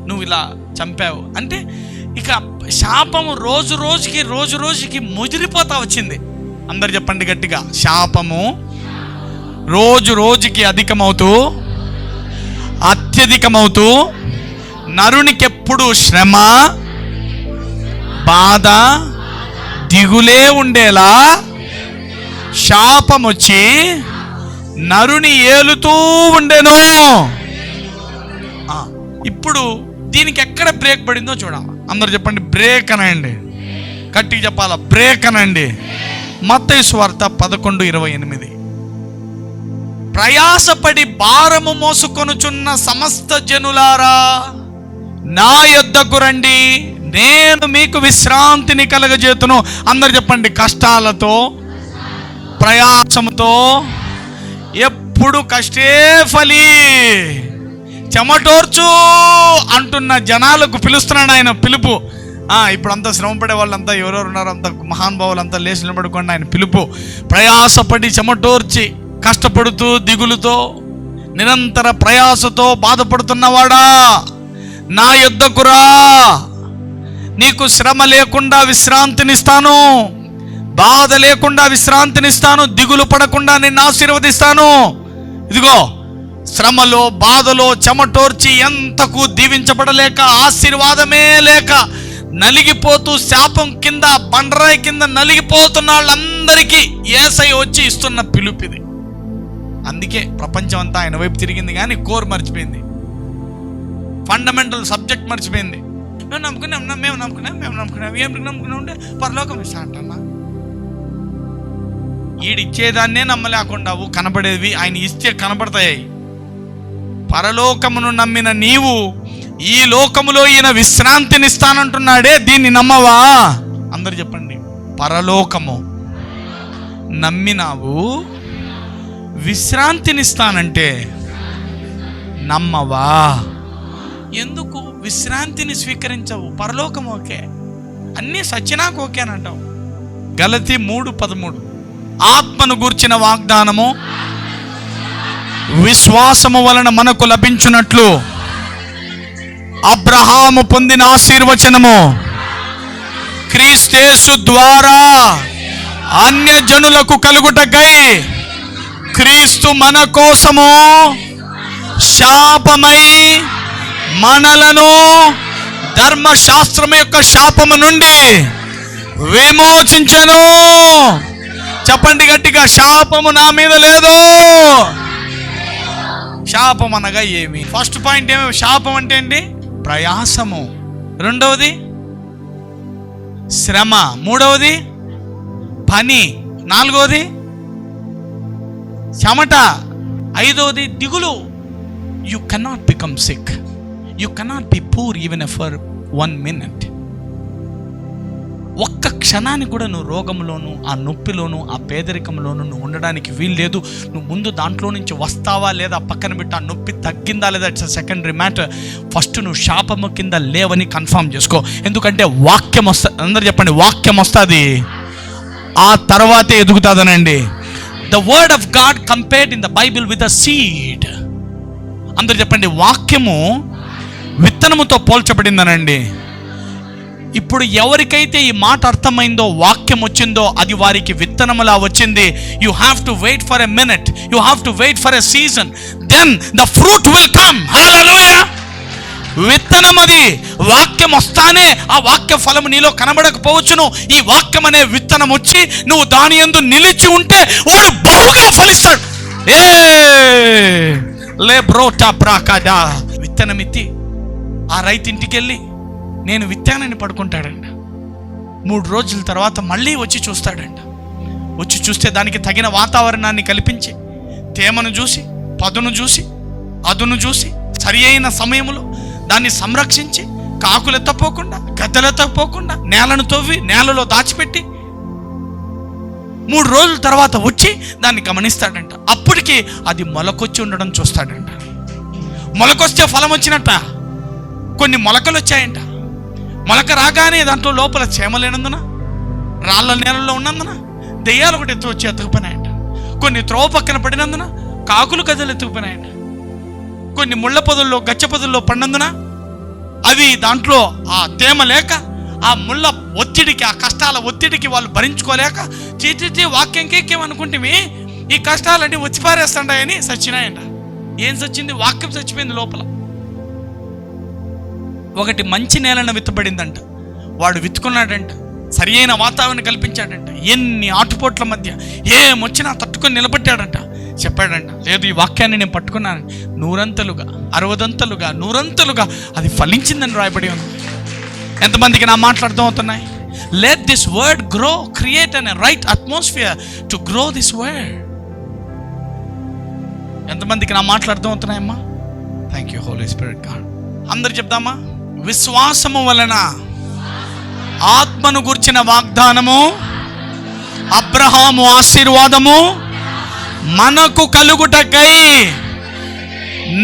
నువ్వు ఇలా చంపావు అంటే ఇక శాపము రోజు రోజుకి ముదిరిపోతా వచ్చింది. అందరు చెప్పండి గట్టిగా, శాపము రోజు రోజుకి అత్యధికమవుతూ నరునికెప్పుడు శ్రమ, బాధ, దిగులే ఉండేలా శాపం వచ్చి నరుని ఏలుతూ ఉండెను. ఇప్పుడు దీనికి ఎక్కడ బ్రేక్ పడిందో చూడాలి. అందరు చెప్పండి బ్రేక్ అనండి. గట్టిగా చెప్పాలా, బ్రేక్ అనండి. మత్తయి సువార్త 11:28. ప్రయాసపడి భారము మోసుకొనుచున్న సమస్త జనులారా నా యొద్దకు రండి, నేను మీకు విశ్రాంతిని కలగజేతును. అందరు చెప్పండి, కష్టాలతో ప్రయాసముతో ఎప్పుడు కష్టే ఫలి చెమటోర్చు అంటున్న జనాలకు పిలుస్తున్నాడు ఆయన పిలుపు. ఇప్పుడంతా శ్రమపడే వాళ్ళంతా ఎవరెవరు ఉన్నారో అంత మహానుభావులంతా లేచి నిలబడుకోండి. ఆయన పిలుపు. ప్రయాసపడి చెమటోర్చి కష్టపడుతూ దిగులుతో నిరంతర ప్రయాసతో బాధపడుతున్నవాడా నా యొద్దకు రా, నీకు శ్రమ లేకుండా విశ్రాంతినిస్తాను, బాధ లేకుండా విశ్రాంతినిస్తాను, దిగులు పడకుండా నిన్ను ఆశీర్వదిస్తాను. ఇదిగో శ్రమలో బాధలో చెమటోర్చి ఎంతకు దీవించబడలేక ఆశీర్వాదమే లేక నలిగిపోతూ శాపం కింద బండరాయి కింద నలిగిపోతున్న వాళ్ళందరికీ యేసయ్య వచ్చి ఇస్తున్న పిలుపిది. అందుకే ప్రపంచం అంతా ఆయన వైపు తిరిగింది కానీ కోరు మర్చిపోయింది. ఫండమెంటల్ సబ్జెక్ట్ మర్చిపోయింది. మేము నమ్ముకున్నాం ఏం నమ్ముకున్నాం అంటే పరలోకం ఇస్తా అంటన్నా. ఈడిచ్చేదాన్నే నమ్మలేకుండావు, కనబడేవి ఆయన ఇస్తే కనబడతాయి. పరలోకమును నమ్మిన నీవు ఈ లోకములో ఈయన విశ్రాంతినిస్తానంటున్నాడే, దీన్ని నమ్మవా? అందరు చెప్పండి. పరలోకము నమ్మినావు, విశ్రాంతినిస్తానంటే నమ్మవా? ఎందుకు విశ్రాంతిని స్వీకరించవు? పరలోకం ఓకే, అన్నీ సచ్చినాకు ఓకేనంటావు. గలతీ 3:13 ఆత్మను గూర్చిన వాగ్దానము విశ్వాసము వలన మనకు లభించున్నట్లు అబ్రహాము పొందిన ఆశీర్వచనము క్రీస్తేసు ద్వారా అన్యజనులకు కలుగుటకై క్రీస్తు మన కోసము శాపమై మనలను ధర్మశాస్త్రం యొక్క శాపము నుండి విమోచించెను. చెప్పండి గట్టిగా, శాపము నా మీద లేదు. శాపం అనగా ఏమి? ఫస్ట్ పాయింట్ ఏమి? శాపం అంటే ఏంటి? ప్రయాసము. రెండవది శ్రమ. మూడవది పని. నాలుగవది చెమట. ఐదవది దిగులు. You cannot become sick, you cannot be poor even for 1 minute. ఒక్క క్షణానికి కూడా నువ్వు రోగంలోను, ఆ నొప్పిలోను, ఆ పేదరికంలోను నువ్వు ఉండడానికి వీలు లేదు. నువ్వు ముందు దాంట్లో నుంచి వస్తావా లేదా పక్కన పెట్టి ఆ నొప్పి తగ్గిందా లేదా ఇట్స్ సెకండరీ మ్యాటర్. ఫస్ట్ నువ్వు శాపము కింద లేవని కన్ఫర్మ్ చేసుకో. ఎందుకంటే వాక్యం వస్తుంది. అందరు చెప్పండి, వాక్యం వస్తుంది, ఆ తర్వాతే ఎదుగుతుందనండి. The word of God compared in the Bible with a seed. అందరు చెప్పండి, వాక్యము విత్తనముతో పోల్చబడిందనండి. ఇప్పుడు ఎవరికైతే ఈ మాట అర్థమైందో, వాక్యం వచ్చిందో, అది వారికి విత్తనములా వచ్చింది. You have to wait for a minute, you have to wait for a season, then the fruit will come. Hallelujah. విత్తనం అది. వాక్యం వస్తానే ఆ వాక్య ఫలము నీలో కనబడకపోవచ్చును. ఈ వాక్యం అనే విత్తనం వచ్చి నువ్వు దాని యందు నిలిచి ఉంటే వాడు బహుగా ఫలిస్తాడు. విత్తనం ఎత్తి ఆ రైతు ఇంటికి వెళ్ళి నేను విత్తానని పడుకుంటాడంట. 3 రోజుల తర్వాత మళ్ళీ వచ్చి చూస్తాడంట. వచ్చి చూస్తే దానికి తగిన వాతావరణాన్ని కల్పించి, తేమను చూసి, పదును చూసి, అదును చూసి, సరి అయిన సమయంలో దాన్ని సంరక్షించి, కాకులు ఎత్తపోకుండా, గద్దలు ఎత్తపోకుండా నేలను తవ్వి నేలలో దాచిపెట్టి 3 రోజుల తర్వాత వచ్చి దాన్ని గమనిస్తాడంట. అప్పటికి అది మొలకొచ్చి ఉండడం చూస్తాడంట. మొలకొస్తే ఫలం వచ్చినట్ట. కొన్ని మొలకలు వచ్చాయంట. మొలక రాగానే దాంట్లో లోపల చేమలేనందున, రాళ్ళ నేలలో ఉన్నందున దెయ్యాలు ఒకటి వచ్చి ఎత్తుకుపోయినాయంట. కొన్ని త్రోవ పక్కన పడినందున కాకులు గద్దలు ఎత్తుకుపోయినాయంట. కొన్ని ముళ్ళ పొదల్లో, గచ్చ పొదల్లో పడినందున అవి దాంట్లో ఆ తేమ లేక, ఆ ముళ్ళ ఒత్తిడికి, ఆ కష్టాల ఒత్తిడికి వాళ్ళు భరించుకోలేక చీచి వాక్యంకేమనుకుంటే ఈ కష్టాలన్నీ వచ్చి పారేస్తాయని చచ్చినాయంట. ఏం చచ్చింది? వాక్యం చచ్చిపోయింది లోపల. ఒకటి మంచి నేలను విత్తబడిందంట. వాడు విత్తుకున్నాడంట, సరి అయిన వాతావరణం కల్పించాడంట. ఎన్ని ఆటుపోట్ల మధ్య ఏమొచ్చినా తట్టుకొని నిలబెట్టాడంట. చెప్పాడంట, లేదు ఈ వాక్యాన్ని నేను పట్టుకున్నాను, 100 60 100 అది ఫలించిందని రాయబడి ఉంది. ఎంతమందికి నా మాటలు అర్థం అవుతున్నాయి? Let this word grow, create an right atmosphere to grow this word. ఎంతమందికి నా మాటలు అర్థం అవుతున్నాయమ్మా? Thank you Holi spirit God. అందరు చెప్దామా? విశ్వాసము వలన ఆత్మను గుర్చిన వాగ్దానము, అబ్రహాము ఆశీర్వాదము మనకు కలుగుటకై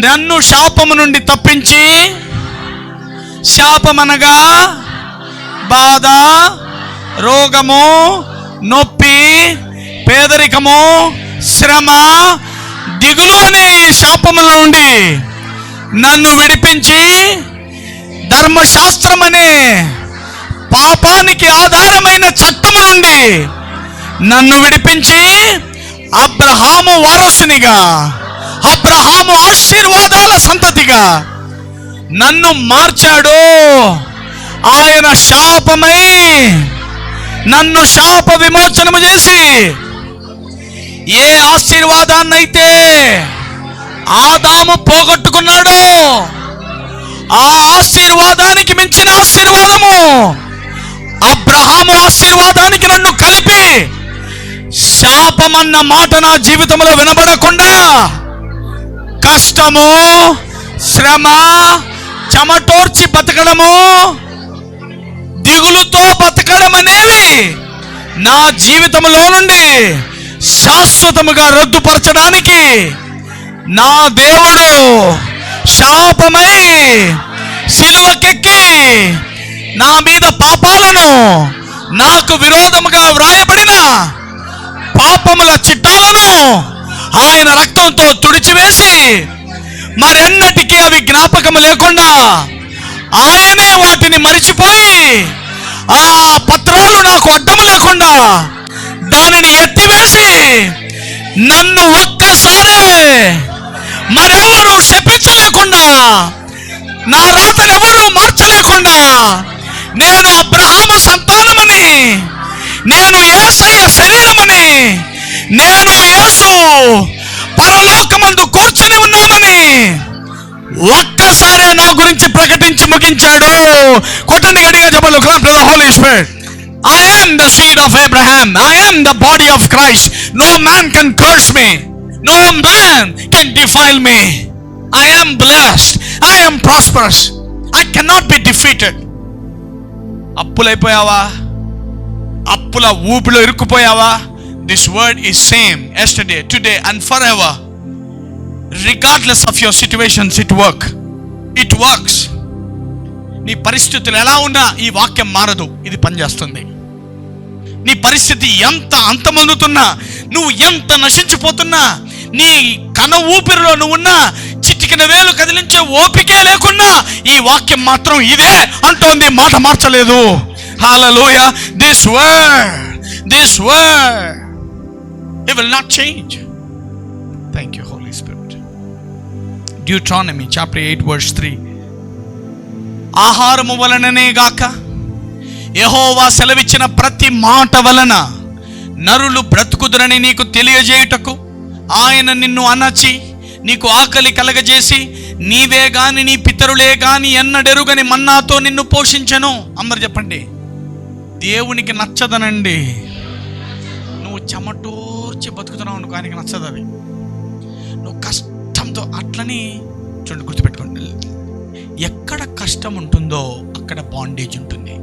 నన్ను శాపము నుండి తప్పించి, శాపమనగా బాధ, రోగము, నొప్పి, పేదరికము, శ్రమ, దిగులు అనే ఈ శాపముల నుండి నన్ను విడిపించి, ధర్మశాస్త్రం అనే పాపానికి ఆధారమైన చట్టము నుండి నన్ను విడిపించి, అబ్రహాము వారసునిగా, అబ్రహాము ఆశీర్వాదాల సంతతిగా నన్ను మార్చాడు. ఆయన శాపమై నన్ను శాప విమోచనము చేసి, ఏ ఆశీర్వాదాన్నైతే ఆదాము పోగొట్టుకున్నాడో ఆ ఆశీర్వాదానికి మించిన ఆశీర్వాదము. అబ్రహాము ఆశీర్వాదానికి నన్ను కలిపి శాపమన్న మాట నా జీవితంలో వినబడకుండా కష్టము, శ్రమ, చెమటోర్చి బతకడము, దిగులుతో బతకడం అనేవి నా జీవితంలో నుండి శాశ్వతముగా రద్దుపరచడానికి నా దేవుడు శాపమై సిలువకెక్కి నా మీద పాపాలను, నాకు విరోధముగా వ్రాయబడిన పాపముల చిట్టాలను ఆయన రక్తంతో తుడిచివేసి మరెన్నటికీ అవి జ్ఞాపకము లేకుండా ఆయనే వాటిని మరిచిపోయి ఆ పత్రాలు నాకు అడ్డము లేకుండా దానిని ఎత్తివేసి నన్ను ఒక్కసారి మరెవరు శపించలేకుండా, నా రాతనెవరు మార్చలేకుండా, నేను అబ్రహాము సంతానమని, నేను యేసయ్య శరీరమని, నేను యేసు పరలోకమందు కూర్చుని ఉన్నామని ఒక్కసారే నా గురించి ప్రకటించి ముగించాడు. కొట్టండి గట్టిగా చెప్పాలి. Clap to the Holy Spirit. I am the seed of Abraham. I am the body of Christ. No man can curse me. No man can defile me. I am blessed. I am prosperous. I cannot be defeated. అప్పులైపోయావా? అప్పుల ఊపిలో ఇరుక్కుపోయావా? This word is same yesterday, today and forever. Regardless of your situations, it works. నీ పరిస్థితులు ఎలా ఉన్నా ఈ వాక్యం మారదు. ఇది పనిచేస్తుంది. నీ పరిస్థితి ఎంత అంతమొందుతున్నా, నువ్వు ఎంత నశించిపోతున్నా, నీ కన ఊపిరిలో నువ్వున్నా, చిటికిన వేలు కదిలించే ఓపికే లేకున్నా ఈ వాక్యం మాత్రం ఇదే అంటోంది. మాట మార్చలేదు. హల్లెలూయా. This word it will not change. Thank you, Holy Spirit. Deuteronomy chapter 8 verse 3. ఆహారము వలననే గాక యెహోవా సెలవిచ్చిన ప్రతి మాట వలన నరులు బ్రతుకుదురని నీకు తెలియజేయుటకు ఆయన నిన్ను అణచి నీకు ఆకలి కలగజేసి నీవే గాని నీ పితరులే గాని ఎన్నడెరుగని మన్నాతో నిన్ను పోషించెను. అందరు చెప్పండి. దేవునికి నచ్చదనండి. నువ్వు చెమటోర్చి బతుకుతున్నావు అనుకో, ఆయనకి నచ్చదు అది. నువ్వు కష్టంతో అట్లని చూడండి, గుర్తుపెట్టుకోండి. ఎక్కడ కష్టం ఉంటుందో అక్కడ బాండేజ్ ఉంటుంది.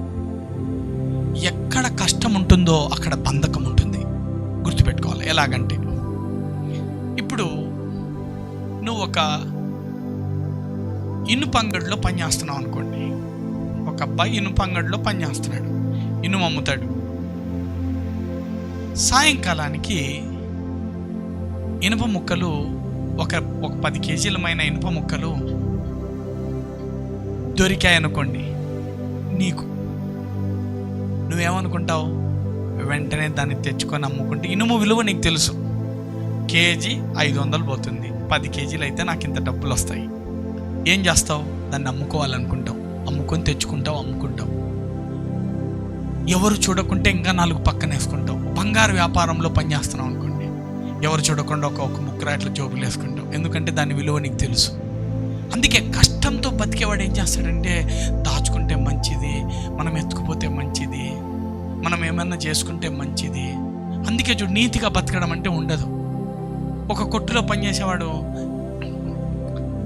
ఎక్కడ కష్టం ఉంటుందో అక్కడ బంధకం ఉంటుంది. గుర్తుపెట్టుకోవాలి. ఎలాగంటే ఇప్పుడు నువ్వు ఒక ఇనుప అంగడిలో పనిచేస్తున్నావు అనుకోండి. ఒక అబ్బాయి ఇనుప అంగడిలో పనిచేస్తున్నాడు, ఇనుము అమ్ముతాడు. సాయంకాలానికి ఇనుప ముక్కలు ఒక 10 కేజీలమైన ఇనుప ముక్కలు దొరికాయనుకోండి. నీకు నువ్వేమనుకుంటావు? వెంటనే దాన్ని తెచ్చుకొని అమ్ముకుంటే ఇనుము విలువ నీకు తెలుసు. కేజీ 500 పోతుంది. 10 కేజీలు అయితే నాకు ఇంత డబ్బులు వస్తాయి. ఏం చేస్తావు? దాన్ని అమ్ముకోవాలనుకుంటావు. అమ్ముకొని తెచ్చుకుంటావు, అమ్ముకుంటావు. ఎవరు చూడకుంటే ఇంకా 4 పక్కన వేసుకుంటావు. బంగారు వ్యాపారంలో పనిచేస్తున్నావు అనుకోండి. ఎవరు చూడకుండా ఒక ముక్కరా ఇట్లా జోబులు వేసుకుంటావు. ఎందుకంటే దాని విలువ నీకు తెలుసు. అందుకే కష్టంతో బతికేవాడు ఏం చేస్తాడంటే, దాచుకుంటే మంచిది, మనం ఎత్తుకుపోతే మంచిది, మనం ఏమన్నా చేసుకుంటే మంచిది. అందుకే చూడు, నీతిగా బతకడం అంటే ఉండదు. ఒక కొట్టులో పనిచేసేవాడు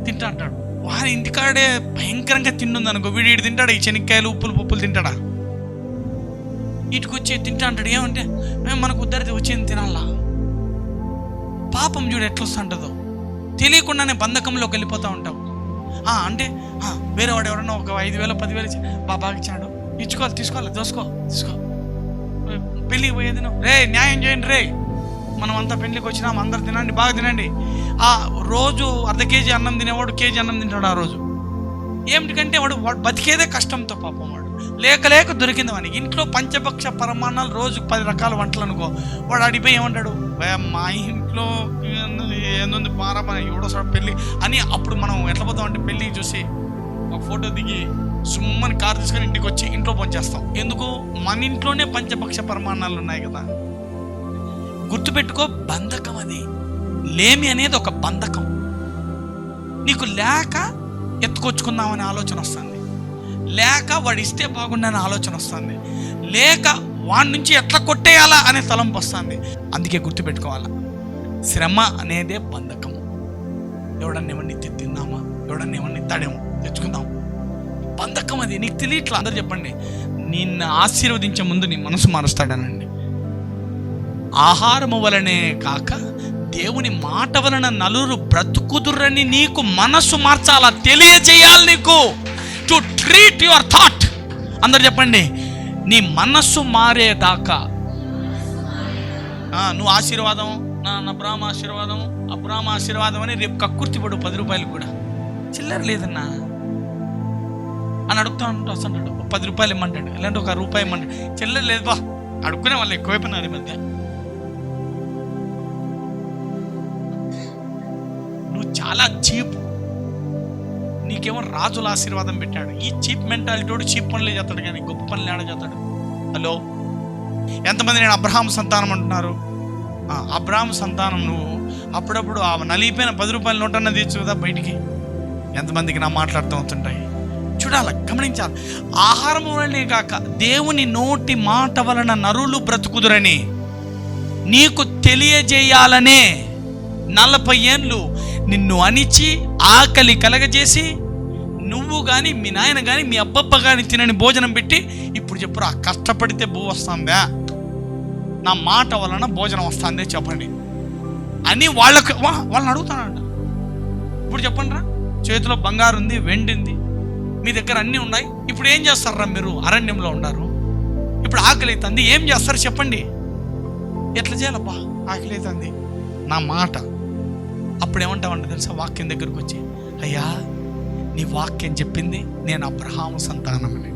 తింటా అంటాడు. వారి ఇంటికాడే భయంకరంగా తిండుంది అనుకో, వీడు తింటాడా? ఈ శనక్కాయలు ఉప్పులు పప్పులు తింటాడా? ఇటుకు వచ్చి తింటా అంటాడు. ఏమంటే మనకు ఉద్దరిది వచ్చింది తినాలా. పాపం చూడు ఎట్లా వస్తుంటుందో. తెలియకుండానే బంధకంలోకి వెళ్ళిపోతూ ఉంటావు. అంటే వేరే వాడు ఎవరన్నా ఒక 5,000 10,000 ఇచ్చి బాగా ఇచ్చాడు, తీసుకోవాలి తీసుకో. పెళ్ళికి పోయేది రే, న్యాయం చేయండి రే, మనం అంతా పెళ్ళికి వచ్చినాం, అందరు తినండి, బాగా తినండి. రోజు అర్ధ కేజీ అన్నం తినేవాడు కేజీ అన్నం తింటాడు ఆ రోజు. ఏమిటికంటే వాడు బతికేదే కష్టంతో. పాపం వాడు లేక దొరికింది వానికి. ఇంట్లో పంచభక్ష పరమాణాలు రోజుకు 10 రకాల వంటలు అనుకో. వాడు అడిగిపోయి ఏమంటాడు? మా ఇంట్లో ఏంది పారమని ఎవడోసారి పెళ్ళి అని. అప్పుడు మనం ఎట్లా పోతాం అంటే, పెళ్ళికి చూసి ఒక ఫోటో దిగి సుమ్మని కారు తీసుకొని ఇంటికి వచ్చి ఇంట్లో పనిచేస్తాం. ఎందుకు? మన ఇంట్లోనే పంచభక్ష పరమాణాలు ఉన్నాయి కదా. గుర్తుపెట్టుకో, బంధకం అది. లేమి అనేది ఒక బంధకం. నీకు లేక ఎత్తుకొచ్చుకుందామనే ఆలోచన వస్తుంది, లేక వాడు ఇస్తే బాగుండనే ఆలోచన వస్తుంది, లేక వాడి నుంచి ఎట్లా కొట్టేయాలా అనే తలంపు వస్తుంది. అందుకే గుర్తుపెట్టుకోవాలా, శ్రమ అనేదే బంధకము. ఎవడన్నా ఏమన్నా తిందామా, ఎవడన్నా ఏమన్నా ఇస్తాడేమో తెచ్చుకుందాం, బంధకం అది. నీకు తెలియట్లా. అందరూ చెప్పండి, నిన్ను ఆశీర్వదించే ముందు నీ మనసు మారుస్తాడనండి. ఆహారము వలనే కాక దేవుని మాట వలన నలుగురు బ్రతుకుదురని నీకు మనసు మార్చాలా, తెలియజేయాలి నీకు. To treat your thought. అందరు చెప్పండి, నీ మనస్సు మారేదాకా నువ్వు ఆశీర్వాదం, నా అబ్రాహ్మ ఆశీర్వాదం అని రేపు కక్కుర్తి పడు. 10 రూపాయలు కూడా చిల్లర లేదన్నా అని అడుగుతా ఉంటా వస్తుంటాడు. 10 రూపాయలు ఇమ్మంటాడు, ఇలాంటి 1 రూపాయి ఇమ్మంటాడు. చిల్లర లేదు బా, అడుక్కునే వాళ్ళు ఎక్కువైపోయినారు ఈ మధ్య. నువ్వు చాలా చీప్, నీకేమో రాజుల ఆశీర్వాదం పెట్టాడు. ఈ చీప్ మెంటాలిటీ చీప్ పనులే చేస్తాడు కానీ గొప్ప పనులు ఏడా చేస్తాడు. హలో, ఎంతమంది నేను అబ్రహాము సంతానం అంటున్నారు? అబ్రహాము సంతానం నువ్వు అప్పుడప్పుడు ఆ నలిగిపోయిన 10 రూపాయల నోటన్నా తీర్చు కదా బయటికి. ఎంతమందికి నా మాట్లాడుతూ అవుతుంటాయి చూడాలి, గమనించాలి. ఆహారం వలనే కాక దేవుని నోటి మాట వలన నరులు బ్రతుకుదురని నీకు తెలియజేయాలనే 40 ఏండ్లు నిన్ను అణిచి ఆకలి కలగజేసి నువ్వు కానీ మీ నాయన కానీ మీ అబ్బబ్బ కానీ తినని భోజనం పెట్టి ఇప్పుడు చెప్పురా, కష్టపడితే భూ వస్తుందా, నా మాట వలన భోజనం వస్తుందే చెప్పండి అని వాళ్ళని అడుగుతానంట. ఇప్పుడు చెప్పండి రా, చేతిలో బంగారు ఉంది, వెండి ఉంది, మీ దగ్గర అన్నీ ఉన్నాయి. ఇప్పుడు ఏం చేస్తారా మీరు? అరణ్యంలో ఉన్నారు, ఇప్పుడు ఆకలి అవుతుంది, ఏం చేస్తారు చెప్పండి? ఎట్లా చేయాలబ్బా, ఆకలి అవుతుంది, నా మాట. అప్పుడు ఏమంటామంటే తెలుసా, వాక్యం దగ్గరకు వచ్చి, అయ్యా నీ వాక్యం చెప్పింది నేను అబ్రహాము సంతానమని,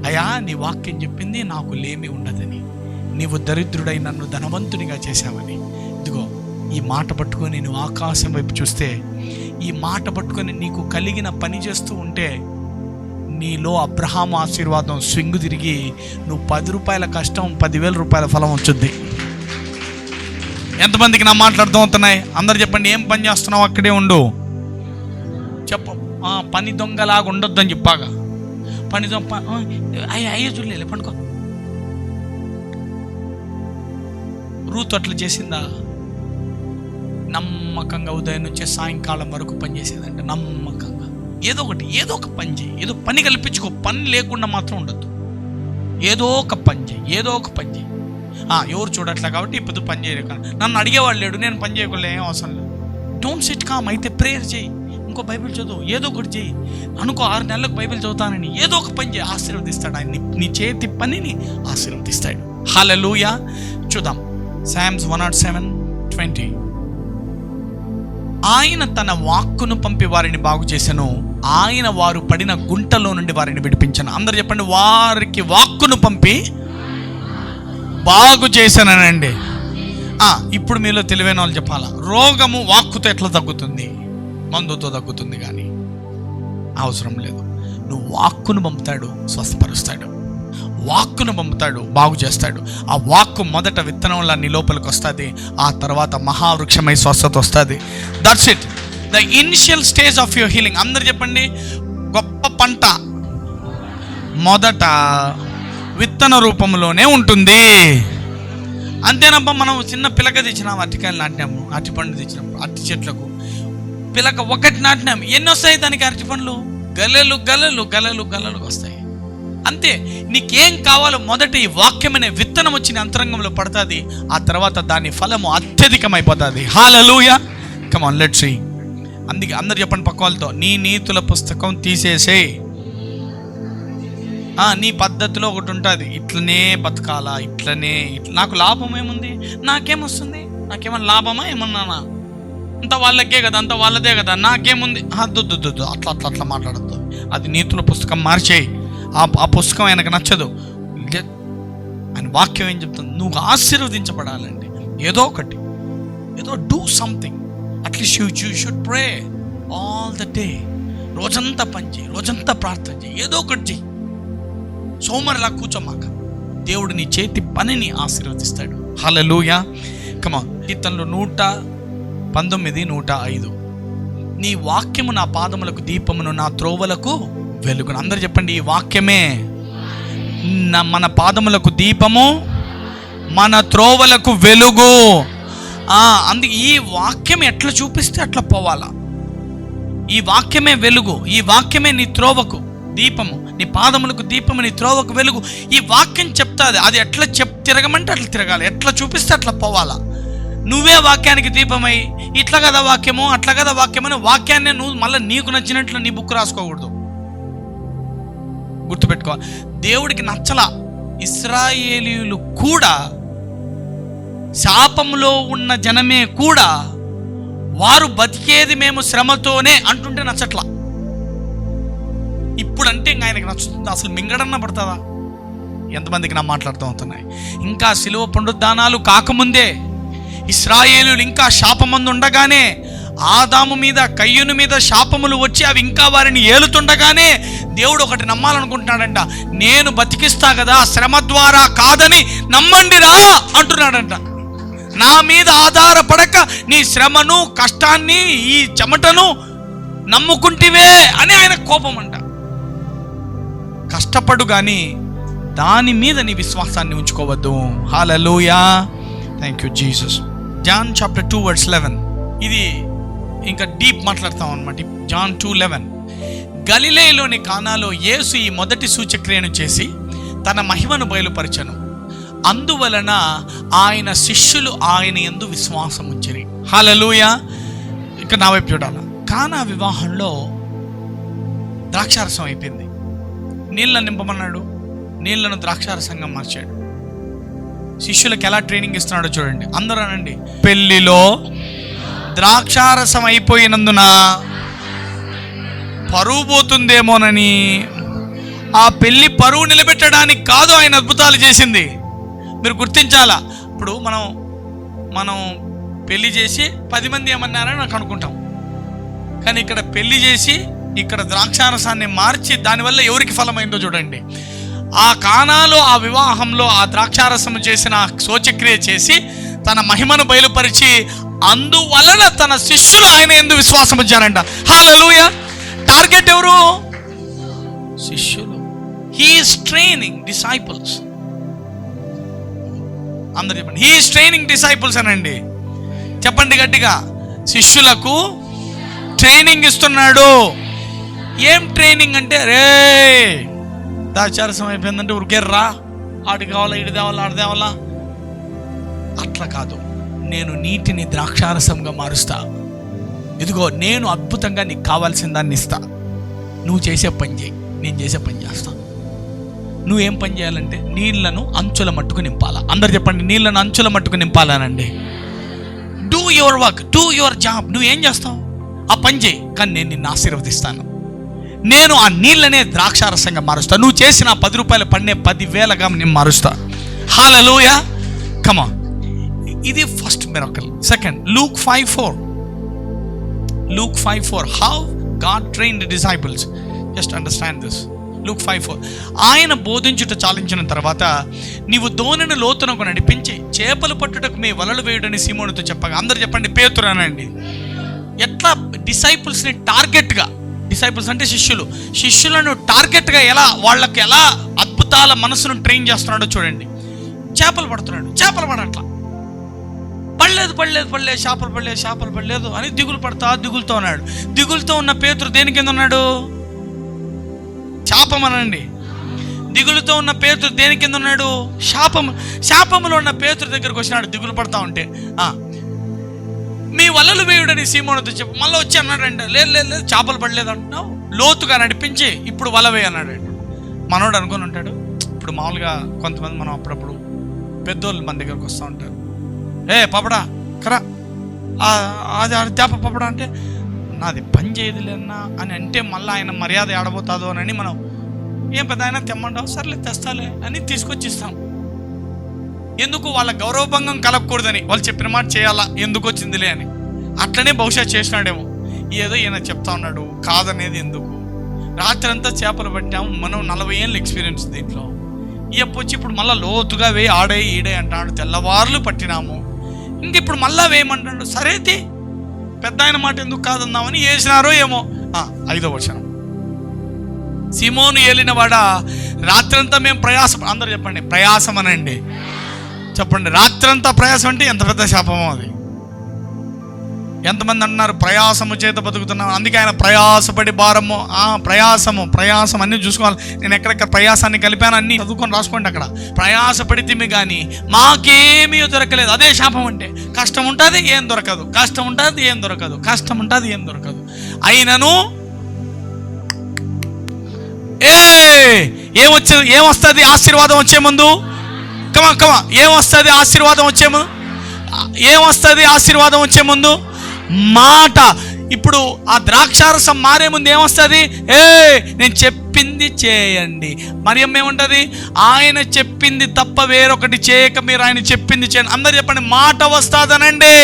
అయ్యా నీ వాక్యం చెప్పింది నాకు లేమి ఉండదని, నీవు దరిద్రుడై నన్ను ధనవంతునిగా చేశావని. ఇదిగో ఈ మాట పట్టుకొని నువ్వు ఆకాశం వైపు చూస్తే, ఈ మాట పట్టుకొని నీకు కలిగిన పని చేస్తూ ఉంటే నీలో అబ్రహాము ఆశీర్వాదం స్వింగు తిరిగి నువ్వు 10 రూపాయల కష్టం 10,000 రూపాయల ఫలం వచ్చింది. ఎంతమందికి నా మాట్లాడుతూ అవుతున్నాయి? అందరు చెప్పండి, ఏం పని చేస్తున్నావు అక్కడే ఉండు. చెప్పు, పని దొంగలాగా ఉండొద్దని చెప్పాగా. పని దొంగ అయ్యే చూడలే, పండుకో. రూతు అట్లా చేసిందా? నమ్మకంగా ఉదయం నుంచి సాయంకాలం వరకు పనిచేసేదంటే నమ్మకంగా. ఏదో ఒక పని చేయి, ఏదో పని కల్పించుకో. పని లేకుండా మాత్రం ఉండద్దు. ఏదో ఒక పని చేయి. ఎవరు చూడట్లే కాబట్టి ఇప్పుడు పని చేయలేక నన్ను అడిగేవాళ్ళు లేడు, నేను పని చేయకుండా ఏం అవసరం లేదు. Don't sit calm. అయితే ప్రేయర్ చేయి, ఇంకో బైబిల్ చదువు, ఏదో ఒకటి చేయి. అనుకో 6 నెలలకు బైబిల్ చదువుతానని, ఏదో ఒక పని చేయి. ఆశీర్వదిస్తాడు ఆయన, నీ చేతి పనిని ఆశీర్వదిస్తాడు. హల్లెలూయా. చూద్దాం Psalms 107:20. ఆయన తన వాక్కును పంపి వారిని బాగు చేసెను, ఆయన వారు పడిన గుంటలో నుండి వారిని విడిపించను. అందరు చెప్పండి, వారికి వాక్కును పంపి బాగు చేశానండి. ఇప్పుడు మీలో తెలివైన వాళ్ళు చెప్పాలా, రోగము వాక్కుతో ఎట్లా తగ్గుతుంది? మందుతో తగ్గుతుంది, కానీ అవసరం లేదు. నువ్వు వాక్కును పంపుతాడు, స్వస్థపరుస్తాడు. వాక్కును పంపుతాడు, బాగు చేస్తాడు. ఆ వాక్కు మొదట విత్తనంలా నీ లోపలికి వస్తుంది, ఆ తర్వాత మహావృక్షమై స్వస్థత వస్తుంది. That's it, the initial stage of your healing. అందరు చెప్పండి, గొప్ప పంట మొదట విత్తన రూపంలోనే ఉంటుంది. అంతేనబ్బా. మనం చిన్న పిలక తెచ్చినాము, అరటికాయలు నాటినాము, అరటి పండు తెచ్చినాము, అరటి చెట్లకు పిలక ఒకటి నాటినాము. ఎన్ని వస్తాయి దానికి? అరటి పండ్లు గలలు వస్తాయి. అంతే. నీకేం కావాలో మొదట ఈ వాక్యం అనే విత్తనం వచ్చిన అంతరంగంలో పడుతుంది, ఆ తర్వాత దాని ఫలము అత్యధికమైపోతుంది. Hallelujah. Come on, let's see. అందుకే అందరు చెప్పండి పక్క వాళ్ళతో, నీ నీతుల పుస్తకం తీసేసేయ్. నీ పద్ధతిలో ఒకటి ఉంటుంది, ఇట్లనే బతకాలా, ఇట్లనే నాకు లాభం ఏముంది, నాకేమొస్తుంది, నాకేమన్నా లాభమా ఏమన్నానా, అంత వాళ్ళకే కదా, అంత వాళ్ళదే కదా, నాకేముంది. దుద్దు అట్లా మాట్లాడద్దు. అది నీతుల పుస్తకం మార్చేయి. ఆ పుస్తకం ఆయనకు నచ్చదు. ఆయన వాక్యం ఏం చెప్తుంది? నువ్వు ఆశీర్వదించబడాలండి. ఏదో ఒకటి, do something. At least you should pray all the day. రోజంతా పని చేయి, రోజంతా ప్రార్థన చేయి, ఏదో ఒకటి చేయి. సోమరిలా కూర్చోమాక. దేవుడు నీ చేతి పనిని ఆశీర్వదిస్తాడు. హల్లెలూయా. కమాన్. కీర్తనలు 119, 105. నీ వాక్యము నా పాదములకు దీపమును, నా త్రోవలకు వెలుగును. అందరు చెప్పండి, ఈ వాక్యమే మన పాదములకు దీపము, మన త్రోవలకు వెలుగు. అందుకే ఈ వాక్యం ఎట్లా చూపిస్తే అట్లా పోవాలా. ఈ వాక్యమే వెలుగు, ఈ వాక్యమే నీ త్రోవకు దీపము, నీ పాదములకు దీపము, నీ త్రోవకు వెలుగు. ఈ వాక్యం చెప్తాది, అది ఎట్లా తిరగమంటే అట్లా తిరగాలి, ఎట్లా చూపిస్తే అట్లా పోవాలా. నువ్వే వాక్యానికి దీపమై ఇట్లా కదా వాక్యము, అట్లా కదా వాక్యమని వాక్యాన్ని నువ్వు మళ్ళీ నీకు నచ్చినట్లు నీ బుక్ రాసుకోకూడదు. గుర్తుపెట్టుకో, దేవుడికి నచ్చల. ఇశ్రాయేలీయులు కూడా, శాపంలో ఉన్న జనమే కూడా, వారు బతికేది మేము శ్రమతోనే అంటుంటే నచ్చట్లా. ఇప్పుడంటే ఇంకా ఆయనకి నచ్చుతుంది. అసలు మింగడన్నా పడుతుందా? ఎంతమందికి నా మాట్లాడుతూ అవుతున్నాయి. ఇంకా శిలువ పునరుద్ధానాలు కాకముందే ఇశ్రాయేలులు ఇంకా శాపమందు ఉండగానే, ఆదాము మీద కయ్యూను మీద శాపములు వచ్చి అవి ఇంకా వారిని ఏలుతుండగానే దేవుడు ఒకటి నమ్మాలనుకుంటున్నాడంట. నేను బతికిస్తా కదా, శ్రమ ద్వారా కాదని నమ్మండిరా అంటున్నాడంట. నా మీద ఆధారపడక నీ శ్రమను, కష్టాన్ని, ఈ చెమటను నమ్ముకుంటివే అని ఆయన కోపం అంట. కష్టపడు కానీ దాని మీద నీ విశ్వాసాన్ని ఉంచుకోవద్దు. Hallelujah, thank you Jesus. John chapter 2:11. ఇది ఇంకా డీప్ మాట్లాడతాం అనమాట. జాన్ 2:11. గలిలయలోని కానాలో యేసు ఈ మొదటి సూచక్రియను చేసి తన మహిమను బయలుపరచెను. అందువలన ఆయన శిష్యులు ఆయన యందు విశ్వాసం ఉంచిరి. హల్లెలూయా. ఇక నా వైపు చూడాలి. కానా వివాహంలో ద్రాక్షారసం అయిపోయింది. నీళ్ళను నింపమన్నాడు, నీళ్లను ద్రాక్షారసంగా మార్చాడు. శిష్యులకు ఎలా ట్రైనింగ్ ఇస్తున్నాడో చూడండి. అందరూ అనండి, పెళ్లిలో ద్రాక్షారసం అయిపోయినందున పరువు పోతుందేమోనని, ఆ పెళ్లి పరువు నిలబెట్టడానికి కాదు ఆయన అద్భుతాలు చేసింది. మీరు గుర్తించాలా. ఇప్పుడు మనం పెళ్లి చేసి 10 మంది ఏమన్నారని నాకు అనుకుంటాం, కానీ ఇక్కడ పెళ్లి చేసి ఇక్కడ ద్రాక్షారసాన్ని మార్చి దానివల్ల ఎవరికి ఫలమైందో చూడండి. ఆ కానాలో, ఆ వివాహంలో ఆ ద్రాక్షారసం చేసిన శోచక్రియ చేసి తన మహిమను బయలుపరిచి అందువలన తన శిష్యులు ఆయన యందు విశ్వాసం ఉంచారంట. హల్లెలూయా. టార్గెట్ ఎవరు? శిష్యులు. He is training disciples. అందరు చెప్పండి, హీ ఈస్ ట్రైనింగ్ డిసైపుల్స్ అనండి. చెప్పండి గట్టిగా, శిష్యులకు ట్రైనింగ్ ఇస్తున్నాడు. ఏం ట్రైనింగ్ అంటే, రే ద్రాక్షారసం అయిపోయిందంటే ఉరికేర్రా, ఆడికి కావాలా, ఇడి తేవాలా, ఆడి తేవాలా, అట్లా కాదు. నేను నీటిని ద్రాక్షారసంగా మారుస్తా. ఇదిగో నేను అద్భుతంగా నీకు కావాల్సిన దాన్ని ఇస్తా. నువ్వు చేసే పని చేయి, నేను చేసే పని చేస్తా. నువ్వేం పని చేయాలంటే నీళ్లను అంచుల మట్టుకు నింపాలా. అందరు చెప్పండి, నీళ్లను అంచుల మట్టుకు నింపాలనండి. Do your work, do your job. నువ్వేం చేస్తావు? ఆ పని చేయి, కానీ నేను నిన్ను ఆశీర్వదిస్తాను. నేను ఆ నీళ్ళనే ద్రాక్షారసంగా మారుస్తా. నువ్వు చేసిన 10 రూపాయలు పన్నే 10,000గా నేను మారుస్తా. హల్లెలూయా. Come on. ఇది first miracle. Second, Luke 5:4. Luke 5:4. How God trained the disciples. Just understand this. Luke 5:4. ఆయన బోధించుట చాలించిన తర్వాత, నీవు దోణిని లోతునకు నడిపించి చేపలు పట్టుటకు మీ వలలు వేయుడని సీమోనుతో చెప్పగా. అందరు చెప్పండి, పేతురు అనండి. ఎట్లా డిసైపుల్స్ని టార్గెట్గా, డిసైపుల్స్ అంటే శిష్యులను టార్గెట్గా వాళ్ళకి ఎలా అద్భుతాల మనసును ట్రైన్ చేస్తున్నాడో చూడండి. చేపలు పడుతున్నాడు, చేపలు పడట్లా, పడలేదు, చేపలు పడలేదు అని దిగులుతో ఉన్నాడు. దిగులుతో ఉన్న పేతురు దేని కింద ఉన్నాడు? శాపమనండి. దిగులుతో ఉన్న పేతురు దేని కింద ఉన్నాడు? శాపములో ఉన్న పేతురు దగ్గరకు వచ్చినాడు దిగులు పడతా ఉంటే. మీ వలలు వేయుడని సీమోనుతో చెప్పు. మళ్ళీ వచ్చి అన్నాడండి, లేదు చేపలు పడలేదు అంటున్నావు, లోతుగా నడిపించి ఇప్పుడు వల వేయి అన్నాడండి. మనోడు అనుకొని ఉంటాడు. ఇప్పుడు మామూలుగా కొంతమంది మనం అప్పుడప్పుడు పెద్దోళ్ళు మన దగ్గరకు వస్తూ ఉంటారు. పపడా కరా, అది తేప పపడా అంటే, నాది పని చేయదులేనా అని అంటే మళ్ళీ ఆయన మర్యాద ఆడబోతాదో అని మనం, ఏం పెద్ద ఆయన తెమ్మంటావు, సర్లే తెస్తాలే అని తీసుకొచ్చి ఇస్తాం. ఎందుకు? వాళ్ళ గౌరవభంగం కలగకూడదని. వాళ్ళు చెప్పిన మాట చేయాలా, ఎందుకు వచ్చిందిలే అని. అట్లనే బహుశా చేసినాడేమో. ఏదో ఈయన చెప్తా ఉన్నాడు, కాదనేది ఎందుకు. రాత్రి అంతా చేపలు పట్టాము, మనం 40 ఏళ్ళ ఎక్స్పీరియన్స్ దీంట్లో. వచ్చి ఇప్పుడు మళ్ళీ లోతుగా వేయి, ఆడే ఈడే అంటాడు. తెల్లవార్లు పట్టినాము, ఇంక ఇప్పుడు మళ్ళా వేయమంటాడు. సరేది పెద్ద ఆయన మాట ఎందుకు కాదన్నామని వేసినారో ఏమో. 5వ వచనం, సిమోను ఏలినవాడా, రాత్రంతా మేము ప్రయాసం. అందరూ చెప్పండి ప్రయాసం అనండి. చెప్పండి, రాత్రంతా ప్రయాసం అంటే ఎంత పెద్ద శాపమో అది. ఎంతమంది అన్నారు ప్రయాసము చేత బతుకుతున్నాం, అందుకే ఆయన ప్రయాసపడి భారము. ప్రయాసం అన్నీ చూసుకోవాలి. నేను ఎక్కడెక్కడ ప్రయాసాన్ని కలిపాను అన్నీ చదువుకొని రాసుకోండి. అక్కడ ప్రయాసపడితే కానీ మాకేమీ దొరకలేదు. అదే శాపం అంటే. కష్టం ఉంటుంది ఏం దొరకదు, కష్టం ఉంటుంది ఏం దొరకదు, కష్టం ఉంటుంది ఏం దొరకదు. అయినను ఏమొస్తుంది ఆశీర్వాదం వచ్చే ముందు? ఏమొస్తుంది ఆశీర్వాదం వచ్చే ముందు? ఆశీర్వాదం వచ్చే ముందు మాట. ఇప్పుడు ఆ ద్రాక్షారసం మారే ముందు ఏమొస్తుంది? నేను చెప్పింది చేయండి. మరియమ్మ ఏముంటుంది? ఆయన చెప్పింది తప్ప వేరొకటి చేయక మీరు ఆయన చెప్పింది చేయండి. అందరు చెప్పండి మాట వస్తుందనండి.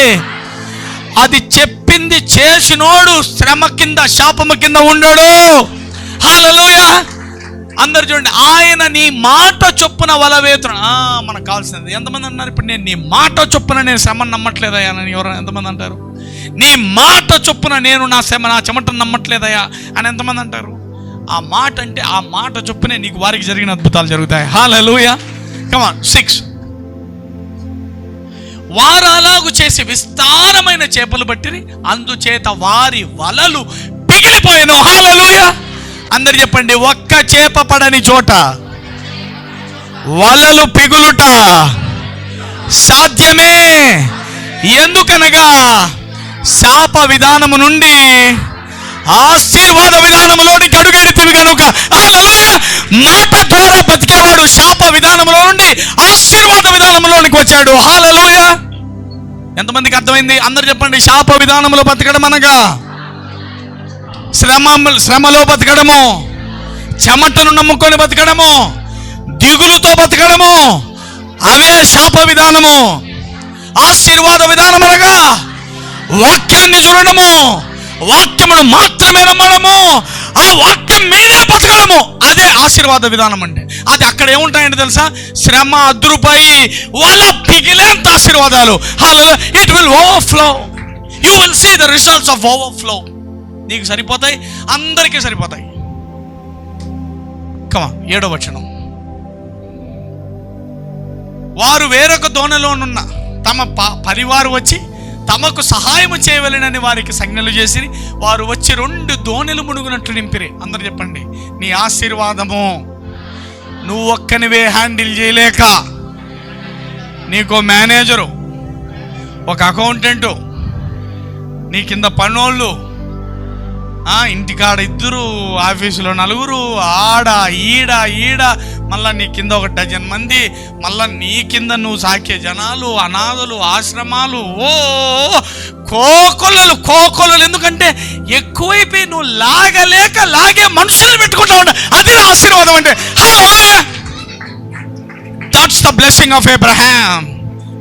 అది చెప్పింది చేసినోడు శ్రమ కింద శాపము కింద ఉండడు. హల్లెలూయా. అందరు చూడండి, ఆయన నీ మాట చొప్పున వలవేతున. మనకు కావాల్సింది. ఎంతమంది అన్నారు ఇప్పుడు నేను నీ మాట చొప్పున నేను శ్రమను నమ్మట్లేదయ్యా అని? ఎవరైనా ఎంతమంది అంటారు? నీ మాట చొప్పున నేను నా చెమటను నమ్మట్లేదయ్యా అని ఎంతమంది అంటారు? ఆ మాట అంటే ఆ మాట చొప్పునే నీకు వారికి జరిగిన అద్భుతాలు జరుగుతాయి. హల్లెలూయా. Come on 6. వారు అలాగు చేసి విస్తారమైన చేపలు పట్టిరి, అందుచేత వారి వలలు పిగిలిపోయాను. హల్లెలూయా. అందరు చెప్పండి, ఒక్క చేప పడని చోట వలలు పిగులుట సాధ్యమే. ఎందుకనగా శాప విధానము నుండి ఆశీర్వాద విధానములోనికి అడుగెడితివి కనుక. హల్లెలూయా. మాట ద్వారా బతికేవాడు శాప విధానంలో నుండి ఆశీర్వాద విధానంలోనికి వచ్చాడు. హల్లెలూయా. ఎంతమందికి అర్థమైంది? అందరు చెప్పండి, శాప విధానంలో బతకడం అనగా శ్రమలో బతకడము, చెమటను నమ్ముకొని బతకడము, దిగులుతో బతకడము, అవే శాప విధానము. ఆశీర్వాద విధానం అనగా వాక్యాన్ని చూడడము, వాక్యమును మాత్రమే నమ్మడము, ఆ వాక్యం మీదే బతకడము. అదే ఆశీర్వాద విధానం అంటే. అది అక్కడ ఏముంటాయంటే తెలుసా? శ్రమ అదురుపై వాళ్ళ పిగిలేంత ఆశీర్వాదాలు. Hallelujah. It will overflow. You will see the results of overflow. నీకు సరిపోతాయి, అందరికీ సరిపోతాయి. 7వ వచనం, వారు వేరొక దోణిలోనున్న తమ పరివారు వచ్చి తమకు సహాయము చేయవలెనని వారికి సంజ్ఞలు చేసి వారు వచ్చి 2 దోణిలు మునుగునట్టు నింపిరి. అందరు చెప్పండి, నీ ఆశీర్వాదము నువ్వు ఒక్కనివే హ్యాండిల్ చేయలేక, నీకో మేనేజరు, ఒక అకౌంటెంటు, నీ కింద పనోళ్ళు, ఇంటికాడ 2, ఆఫీసులో 4, ఆడ ఈడ మళ్ళీ నీ కింద 1 డజన్ మంది, మళ్ళీ నీ కింద నువ్వు సాకే జనాలు, అనాథలు, ఆశ్రమాలు, కోకొలలు. ఎందుకంటే ఎక్కువైపోయి నువ్వు లాగే మనుషులు పెట్టుకుంటా ఉంటా. అది నా ఆశీర్వాదం అంటే. Hallelujah. That's the blessing of Abraham.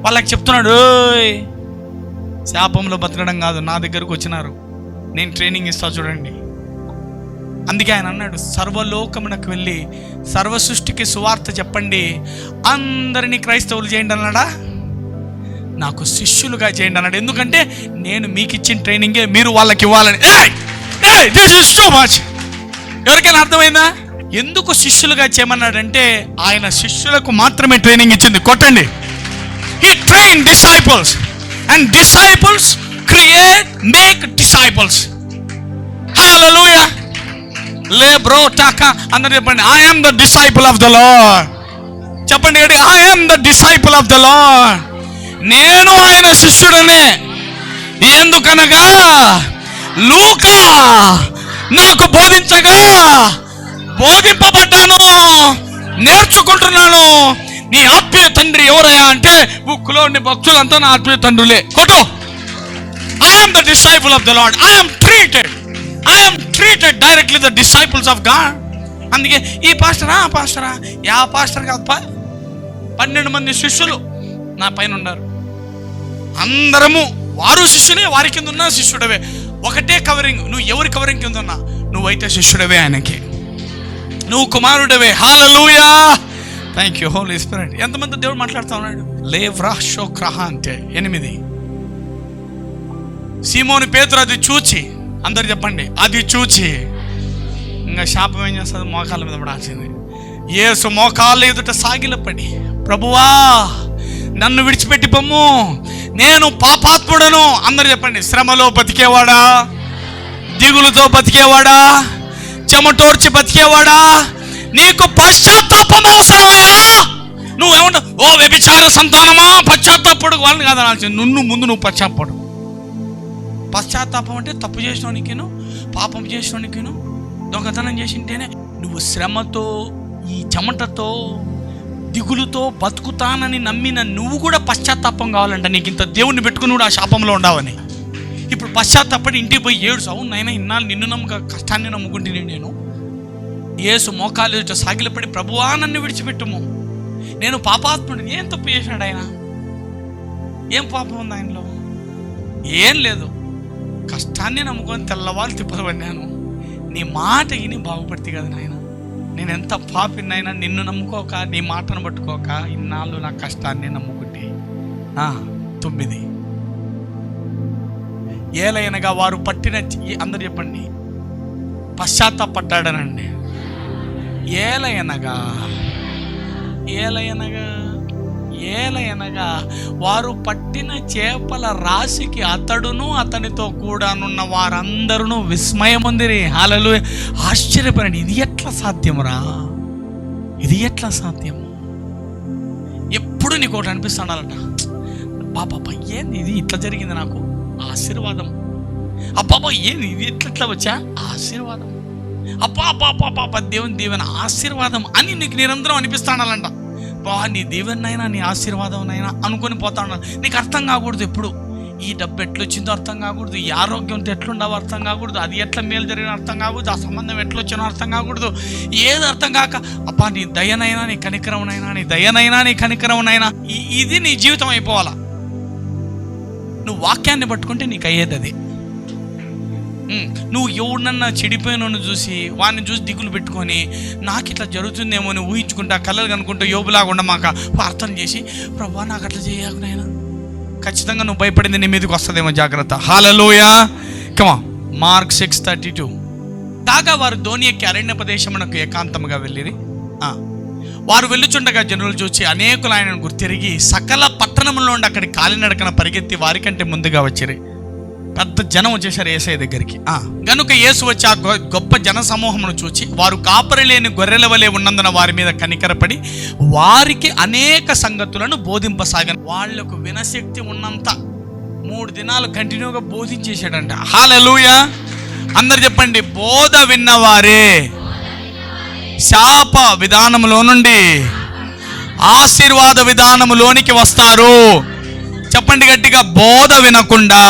వాళ్ళకి చెప్తున్నాడు, శాపంలో బతకడం కాదు, నా దగ్గరకు వచ్చినారు, నేను ట్రైనింగ్ ఇస్తా చూడండి. అందుకే ఆయన అన్నాడు, సర్వలోకమునకు వెళ్ళి సర్వ సృష్టికి సువార్త చెప్పండి, అందరినీ క్రైస్తవులు చేయండి అన్నాడా? నాకు శిష్యులుగా చేయండి అన్నాడు. ఎందుకంటే నేను మీకు ఇచ్చిన ట్రైనింగే మీరు వాళ్ళకి ఇవ్వాలని. This is so much. ఎవరికైనా అర్థమైందా? ఎందుకు శిష్యులుగా చేయమన్నాడంటే ఆయన శిష్యులకు మాత్రమే ట్రైనింగ్ ఇచ్చింది. కొట్టండి. He trained disciples and disciples make disciples. Hallelujah. Lebro taka. అందరూ చెప్పండి, I am the disciple of the Lord. చెప్పండి, I am the disciple of the Lord. నేను ఆయన శిష్యుడనే. ఎందుకనగా లూకా నాకు బోధింపబడ్డాను, నేర్చుకుంటున్నాను. నీ ఆత్మీయ తండ్రి ఎవరయ్యా అంటే బుక్లో ఉండే భక్తులంతా నా ఆత్మీయ తండ్రులే. కొట్టు. I am the disciple of the Lord. I am treated directly the disciples of God. అందుకే ఈ పాస్టరా యా పాస్టర్ కాదు, 12 మంది శిష్యులు నా పైన ఉన్నారు. అందరము వారు శిష్యులే, వారి కింద ఉన్నా శిష్యుడవే. ఒకటే కవరింగ్. నువ్వు ఎవరి కవరింగ్ కింద ఉన్నా నువ్వైతే శిష్యుడవే, ఆయనకి నువ్వు కుమారుడవే. Hallelujah. Thank you Holi spirit. ఎంతమంది దేవుడు మాట్లాడుతూ ఉన్నాడు? లేవ్రా షోక్రహ అంటే 8. సీమోను పేతురు అది చూచి, అందరు చెప్పండి, అది చూచి ఇంకా శాపం ఏం చేస్తుంది? మోకాళ్ళ మీద పడాల్సింది. యేసు మోకాళ్ళ ఎదుట సాగిలపడి, ప్రభువా నన్ను విడిచిపెట్టి పొమ్ము, నేను పాపాత్ముడను. అందరు చెప్పండి, శ్రమలో బతికేవాడా, దిగులుతో బతికేవాడా, చెమటోర్చి బతికేవాడా, నీకు పశ్చాత్తాపం అవసరమయ్యా. నువ్వేమంటావు? ఓ వ్యభిచార సంతానమా, పశ్చాత్తాపడు. వాళ్ళని కాదు, నువ్వు పశ్చాత్తాపడు. పశ్చాత్తాపం అంటే తప్పు చేసినోనికిను, పాపం చేసినోనికిను, దొంగతనం చేసింటేనే. నువ్వు శ్రమతో, ఈ చెమటతో, దిగులుతో బతుకుతానని నమ్మిన నువ్వు కూడా పశ్చాత్తాపం కావాలంట. నీకు ఇంత దేవుణ్ణి పెట్టుకుని కూడా ఆ శాపంలో ఉండవని. ఇప్పుడు పశ్చాత్తాపడి ఇంటికి పోయి ఏడు, అవును నాయనా ఇన్నాళ్ళు నిన్ను నమ్మక కష్టాన్ని నమ్ముకుంటే నేను. యేసు మోకాలు ఎదుట సాగిలపడి, ప్రభువా నన్ను విడిచిపెట్టుము, నేను పాపాత్ముడిని. ఏం తప్పు చేసినాడు ఆయన? ఏం పాపం ఉంది ఆయనలో? ఏం లేదు. కష్టాన్ని నమ్ముకొని తెల్లవాళ్ళు తిప్పలు పడినాను, నీ మాట విని బాగుపడితే కదా నాయన. నేను ఎంత పాపినైనా నిన్ను నమ్ముకోక, నీ మాటను పట్టుకోక ఇన్నాళ్ళు నా కష్టాన్ని నమ్ముకుంటే. 9 ఏలయనగా వారు పట్టిన, అందరు చెప్పండి, పశ్చాత్తాపడ్డాడనండి. ఏలయనగా వారు పట్టిన చేపల రాశికి అతడును అతనితో కూడానున్న వారందరూ విస్మయం ఉందిరి. హల్లెలూయా. ఆశ్చర్యపడండి, ఇది ఎట్లా సాధ్యమురా? ఇది ఎట్లా సాధ్యము? ఎప్పుడు నీకు ఒకటి అనిపిస్తాడాలంట, బాబా ఏంది ఇది ఇట్లా జరిగింది, నాకు ఆశీర్వాదం. అబ్బాబా ఏంది ఇది ఇట్లా వచ్చా, ఆశీర్వాదం. అబ్బా దేవుని దీవెన, ఆశీర్వాదం అని నీకు నిరంతరం అనిపిస్తాడాలంట. బా నీ దీవెనైనా, నీ ఆశీర్వాదం అయినా అనుకొని పోతాడు. నీకు అర్థం కాకూడదు ఎప్పుడు. ఈ డబ్బు ఎట్లొచ్చిందో అర్థం కాకూడదు, ఈ ఆరోగ్యంతో ఎట్లుండవో అర్థం కాకూడదు, అది ఎట్లా మేలు జరిగిన అర్థం కాకూడదు, ఆ సంబంధం ఎట్లొచ్చినో అర్థం కాకూడదు. ఏది అర్థం కాక, అబ్బా నీ దయనైనా, నీ కనికరమునైనా, నీ దయనైనా, నీ కనికరమునైనా, ఇది నీ జీవితం అయిపోవాలా. నువ్వు వాక్యాన్ని పట్టుకుంటే నీకు అయ్యేది అది. నువ్వు ఎవరినన్నా చెడిపోయిన చూసి, వాడిని చూసి దిగులు పెట్టుకొని, నాకు ఇట్లా జరుగుతుందేమో అని ఊహించుకుంటా, కలలు కనుకుంటూ యోబులాగా ఉండమాక ప్రార్థన చేసి, ప్రభువా నాకు అట్లా చేయకు నాయనా, ఖచ్చితంగా నువ్వు భయపడింది నీ మీదకి వస్తుందేమో, జాగ్రత్త. హల్లెలూయా. కమా మార్క్ 6:32. కాగా వారు ధోని ఎక్కి అరణ్య ప్రదేశమునకు ఏకాంతముగా వెళ్ళిరి. వారు వెళ్ళుచుండగా జనులు చూచి అనేకులు ఆయనను గుర్తిరిగి సకల పట్టణంలో ఉండి అక్కడి కాలినడకన పరిగెత్తి వారికంటే ముందుగా వచ్చిరి. పెద్ద జనం వచ్చేసారు యేసయ్య దగ్గరికి. గనుక యేసు వచ్చి ఆ గొప్ప జన సమూహమును చూచి, వారు కాపరి లేని గొర్రెల వలె ఉన్నందున వారి మీద కనికరపడి వారికి అనేక సంగతులను బోధింపసాగను. వాళ్లకు వినశక్తి ఉన్నంత 3 దినాలు కంటిన్యూగా బోధించేశాడంట. హల్లెలూయా. అందరు చెప్పండి, బోధ విన్నవారే శాప విధానములో నుండి ఆశీర్వాద విధానములోనికి వస్తారు. చెప్పండి గట్టిగా, బోధ వినకుండా,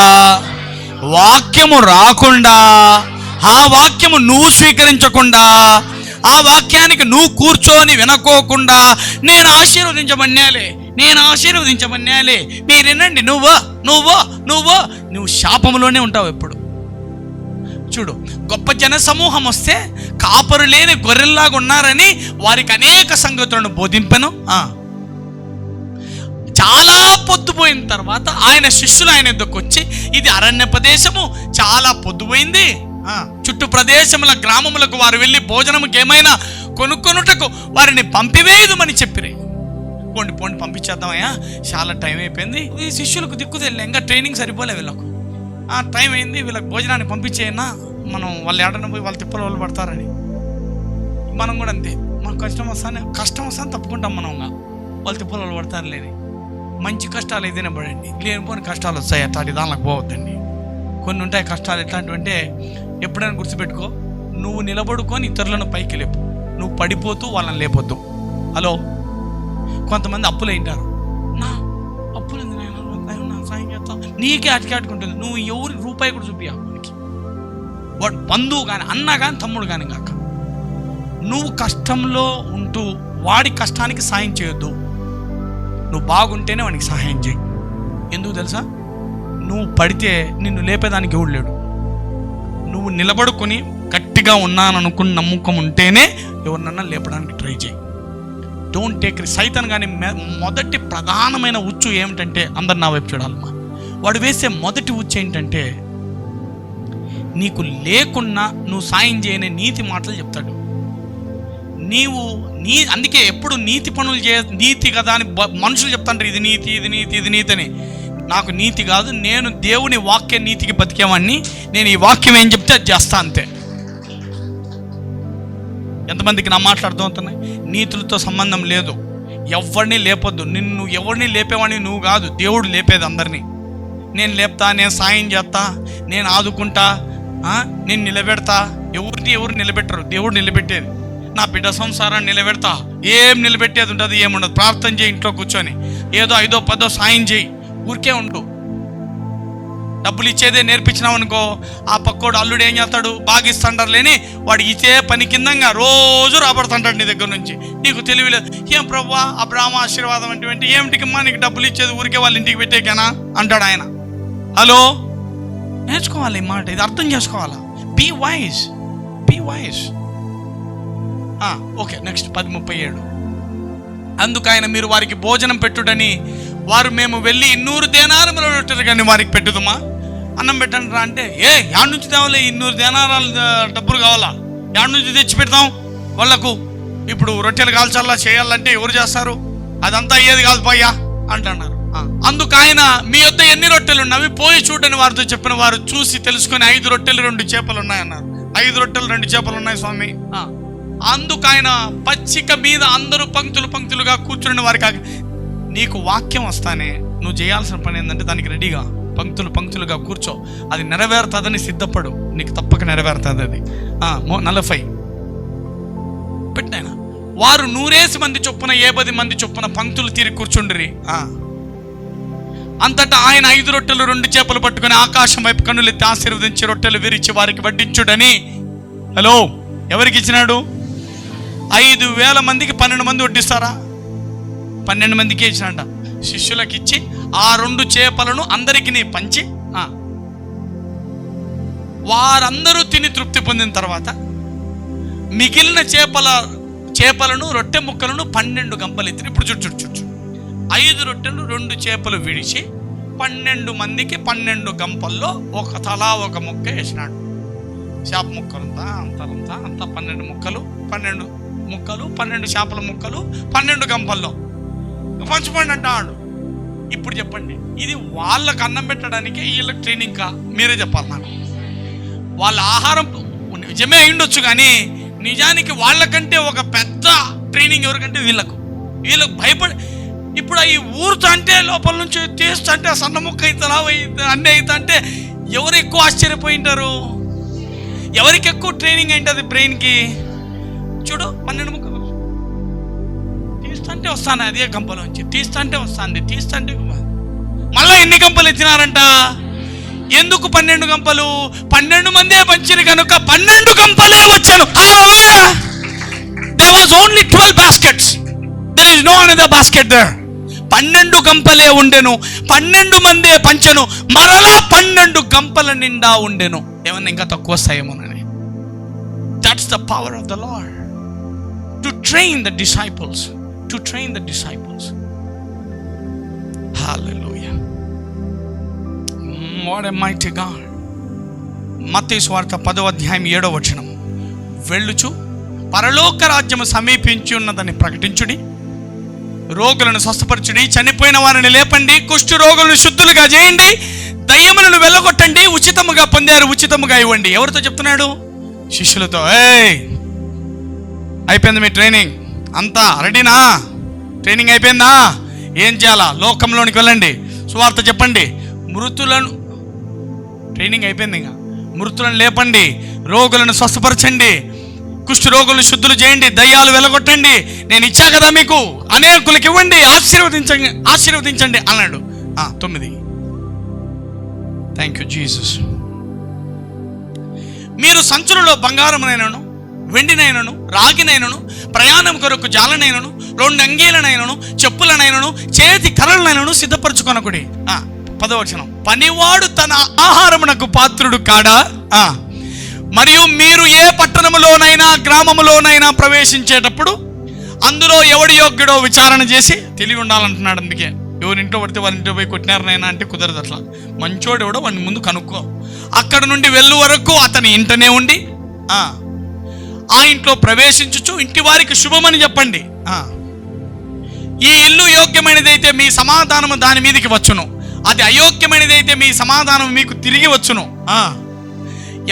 వాక్యము రాకుండా, ఆ వాక్యము నువ్వు స్వీకరించకుండా, ఆ వాక్యానికి నువ్వు కూర్చొని వినకోకుండా, నేను ఆశీర్వదించమన్యాలే మీరేనండి, నువ్వు శాపములోనే ఉంటావు ఎప్పుడు. చూడు, గొప్ప జన సమూహం వస్తే కాపరు లేని గొర్రెల్లాగా ఉన్నారని వారికి అనేక సంగతులను బోధింపెను. చాలా పొద్దుపోయిన తర్వాత ఆయన శిష్యులు ఆయన ఎద్దకు వచ్చి, ఇది అరణ్య ప్రదేశము, చాలా పొద్దుపోయింది, చుట్టూ ప్రదేశముల గ్రామములకు వారు వెళ్ళి భోజనముకి ఏమైనా కొనుక్కొనుటకు వారిని పంపివేయదుమని చెప్పిరే. పోండి పంపించేద్దామయ్యా, చాలా టైం అయిపోయింది. ఈ శిష్యులకు దిక్కుదెళ్ళి ఇంకా ట్రైనింగ్ సరిపోలే వీళ్ళకు. టైం అయింది, వీళ్ళకి భోజనాన్ని పంపించేయన్నా, మనం వాళ్ళు ఏడన పోయి వాళ్ళ తిప్పలు వాళ్ళు పడతారని. మనం కూడా అంతే, మనకు కష్టం వస్తానే తప్పుకుంటాం మనం, వాళ్ళ తిప్పలు వాళ్ళు పడతారు లేని. మంచి కష్టాలు ఏదైనా పడండి, లేనిపోని కష్టాలు వస్తాయి, అట్లాంటి దానిలోకి పోవద్దండి. కొన్ని ఉంటాయి కష్టాలు. ఎట్లాంటివి అంటే, ఎప్పుడైనా గుర్తుపెట్టుకో, నువ్వు నిలబడుకొని ఇతరులను పైకి లేపు, నువ్వు పడిపోతూ వాళ్ళని లేపొద్దు. హలో, కొంతమంది అప్పులు అయింటారు, నా అప్పులు సాయం చేస్తాం, నీకే అటికాటుకుంటుంది. నువ్వు ఎవరికి రూపాయి కూడా చూపియా, మనకి వాడు బంధువు కానీ, అన్న కానీ, తమ్ముడు కానీ కాక, నువ్వు కష్టంలో ఉంటూ వాడి కష్టానికి సాయం చేయొద్దు. నువ్వు బాగుంటేనే వాడికి సహాయం చేయి. ఎందుకు తెలుసా? నువ్వు పడితే నిన్ను లేపేదానికి ఎవడు లేడు. నువ్వు నిలబడుకొని గట్టిగా ఉన్నాననుకుని నమ్మకం ఉంటేనే ఎవరినన్నా లేపడానికి ట్రై చేయి. Don't take risk. సైతాన్ కానీ మొదటి ప్రధానమైన ఉచ్చు ఏమిటంటే, అందరు నా వైపు చూడాలమ్మా, వాడు వేసే మొదటి ఉచ్చు ఏంటంటే, నీకు లేకున్నా నువ్వు సాయం చేయని నీతి మాటలు చెప్తాడు. అందుకే ఎప్పుడు నీతి పనులు నీతి కదా అని మనుషులు చెప్తాంటారు, ఇది నీతి, ఇది నీతి, ఇది నీతి అని. నాకు నీతి కాదు, నేను దేవుని వాక్య నీతికి బతికేవాడిని, నేను ఈ వాక్యం ఏం చెప్తే అది చేస్తా, అంతే. ఎంతమందికి నా మాట్లాడుతూ ఉంటున్నాయి? నీతులతో సంబంధం లేదు. ఎవరిని లేపొద్దు. నిన్ను ఎవరిని లేపేవాడిని నువ్వు కాదు, దేవుడు లేపేది అందరినీ. నేను లేపుతా, నేను సాయం చేస్తా, నేను ఆదుకుంటా, నేను నిలబెడతా. ఎవరు నిలబెట్టరు, దేవుడు నిలబెట్టేది. నా బిడ్డ సంసారాన్ని నిలబెడతా, ఏం నిలబెట్టేది ఉంటుంది? ఏముండదు. ప్రార్థన చేయి, ఇంట్లో కూర్చొని ఏదో 5 10 సాయం చేయి, ఊరికే ఉండు. డబ్బులు ఇచ్చేదే నేర్పించినావు అనుకో, ఆ పక్కోడు అల్లుడు ఏం చేస్తాడు? బాగా ఇస్తాంటారు లేని వాడు ఇచ్చే పని కిందంగా రోజు రాబడుతుంటాడు నీ దగ్గర నుంచి. నీకు తెలివిలేదు. ఏం ప్రభువా అబ్రాహాము ఆశీర్వాదం అంటే ఏమిటికమ్మా నీకు డబ్బులు ఇచ్చేది? ఊరికే వాళ్ళ ఇంటికి పెట్టేకేనా అంటాడు ఆయన. హలో, నేర్చుకోవాలి ఈ మాట, ఇది అర్థం చేసుకోవాలా. Be wise. Okay, next 10:37. అందుకు ఆయన, మీరు వారికి భోజనం పెట్టుడని వారు, మేము వెళ్ళి 200 దేనారముల రొట్టెలు కానీ వారికి పెట్టుదమా? అన్నం పెట్టండి రా అంటే, యాడ్ నుంచి తేవాలి 200 దేనారాలు డబ్బులు కావాలా? యాడ్ నుంచి తెచ్చి పెడతాం వాళ్ళకు? ఇప్పుడు రొట్టెలు కాల్చాలా చేయాలంటే ఎవరు చేస్తారు? అదంతా అయ్యేది కాదు పోయ్యా అంటున్నారు. అందుకు ఆయన, మీ యొద్ద ఎన్ని రొట్టెలు ఉన్నవి పోయి చూడని వారితో చెప్పిన. వారు చూసి తెలుసుకొని 5 రొట్టెలు 2 చేపలు ఉన్నాయన్నారు. 5 రొట్టెలు 2 చేపలు ఉన్నాయి స్వామి. అందుకు ఆయన, పచ్చిక మీద అందరూ పంక్తులుగా కూర్చుని వారికి, నీకు వాక్యం వస్తానే నువ్వు చేయాల్సిన పని ఏంటంటే దానికి రెడీగా పంక్తులుగా కూర్చో. అది నెరవేరుతుందని సిద్ధపడు, నీకు తప్పక నెరవేరుతుంది అది. 40 పెట్టినాయన. వారు 100 మంది చొప్పున 70 మంది చొప్పున పంక్తులు తీరి కూర్చుండ్రి. అంతటా ఆయన 5 రొట్టెలు 2 చేపలు పట్టుకుని ఆకాశం వైపు కన్నులెత్తి ఆశీర్వదించి రొట్టెలు విరిచి వారికి వడ్డించుడని. హలో, ఎవరికి ఇచ్చినాడు? 5,000 మందికి 12 మంది వడ్డిస్తారా? 12 మందికే ఇచ్చినట. శిష్యులకు ఇచ్చి ఆ 2 చేపలను అందరికీ పంచి వారందరూ తిని తృప్తి పొందిన తర్వాత మిగిలిన చేపలను రొట్టె ముక్కలను 12 గంపలు ఎత్తి. ఇప్పుడు చుట్టూ 5 రొట్టెలు 2 చేపలు విడిచి 12 మందికి 12 గంపల్లో తలా ఒక ముక్క వేసినాడు. చేప ముక్కలంతా అంతా 12 ముక్కలు, 12 ముక్కలు, 12 చేపల ముక్కలు 12 గంపల్లో పంచుకోండి అంటాడు. ఇప్పుడు చెప్పండి, ఇది వాళ్ళకు అన్నం పెట్టడానికి వీళ్ళకి ట్రైనింగ్ కా? మీరే చెప్పాలి నాకు. వాళ్ళ ఆహారం నిజమే అయిండొచ్చు, కానీ నిజానికి వాళ్ళకంటే ఒక పెద్ద ట్రైనింగ్ ఎవరికంటే వీళ్ళకు భయపడి. ఇప్పుడు ఈ ఊరుతో అంటే లోపల నుంచి తీస్తుంటే సన్న ముక్క అవుతారా అన్నీ అవుతా అంటే ఎవరు ఎక్కువ ఆశ్చర్యపోయింటారు? ఎవరికి ఎక్కువ ట్రైనింగ్ అయింటుంది బ్రెయిన్కి? చూడు, 12 ముక్కలు తీస్తుంటే వస్తాను, అదే గంపలోంచి తీస్తుంటే తీస్తుంటే మళ్ళీ ఎన్ని గంపలు ఎత్తినారంట? ఎందుకు 12 గంపలు? 12 మందే పంచిరు కనుక 12 గంపలే వచ్చాను. There was only 12 baskets. There is no another basket there. 12 గంపలే ఉండెను, 12 మందే పంచెను, మరలా 12 గంపల నిండా ఉండెను. ఏమన్నా ఇంకా తక్కువ వస్తాయేమోనని. That's the power of the Lord to train the disciples. Hallelujah. What a mighty God. మత్తయి సువార్త 10వ అధ్యాయం 7వ వచనం. వెళ్ళుచు పరలోక రాజ్యము సమీపించి ఉన్నదని ప్రకటించుడి, రోగులను స్వస్థపరచుడి, చనిపోయిన వారిని లేపండి, కుష్ఠు రోగులను శుద్ధులుగా చేయండి, దయ్యములను వెళ్ళగొట్టండి, ఉచితముగా పొందారు ఉచితముగా ఇవ్వండి. ఎవరితో చెప్తున్నాడు? శిష్యులతో. అయిపోయింది మీ ట్రైనింగ్ అంతా రెడీనా? ట్రైనింగ్ అయిపోయిందా? ఏం చేయాలా? లోకంలోనికి వెళ్ళండి, సువార్త చెప్పండి, మృతులను, ట్రైనింగ్ అయిపోయింది, ఇంకా మృతులను లేపండి, రోగులను స్వస్థపరచండి, కుష్ఠ రోగులను శుద్ధులు చేయండి, దయ్యాలు వెళ్ళగొట్టండి, నేను ఇచ్చా కదా మీకు, అనేకులకు ఇవ్వండి, ఆశీర్వదించండి అన్నాడు. 9. Thank you Jesus. మీరు సంచులలో బంగారమునైనను, వెండినైనను, రాగినైనను, ప్రయాణం కొరకు జాలనైనను, 2 అంగీలనైనను, చెప్పులనైనను, చేతి కర్రలనైనను సిద్ధపరచుకొనకుడి. 10వ వచనం. పనివాడు తన ఆహారమునకు పాత్రుడు కాడా? మరియు మీరు ఏ పట్టణములోనైనా గ్రామములోనైనా ప్రవేశించేటప్పుడు అందులో ఎవడి యోగ్యుడో విచారణ చేసి, తెలివి ఉండాలంటున్నాడు. అందుకే ఎవరి ఇంట్లో పడితే వాళ్ళ ఇంట్లో పోయి కొట్టినారు నాయన అంటే కుదరదు. అట్లా మంచోడు ఎవడో వాడిని ముందు కనుక్కో. అక్కడ నుండి వెళ్ళు వరకు అతని ఇంటనే ఉండి ఆ ఇంట్లో ప్రవేశించుచు ఇంటి వారికి శుభమని చెప్పండి. ఈ ఇల్లు యోగ్యమైనదైతే మీ సమాధానము దాని మీదకి వచ్చును, అది అయోగ్యమైనదైతే మీ సమాధానం మీకు తిరిగి వచ్చును.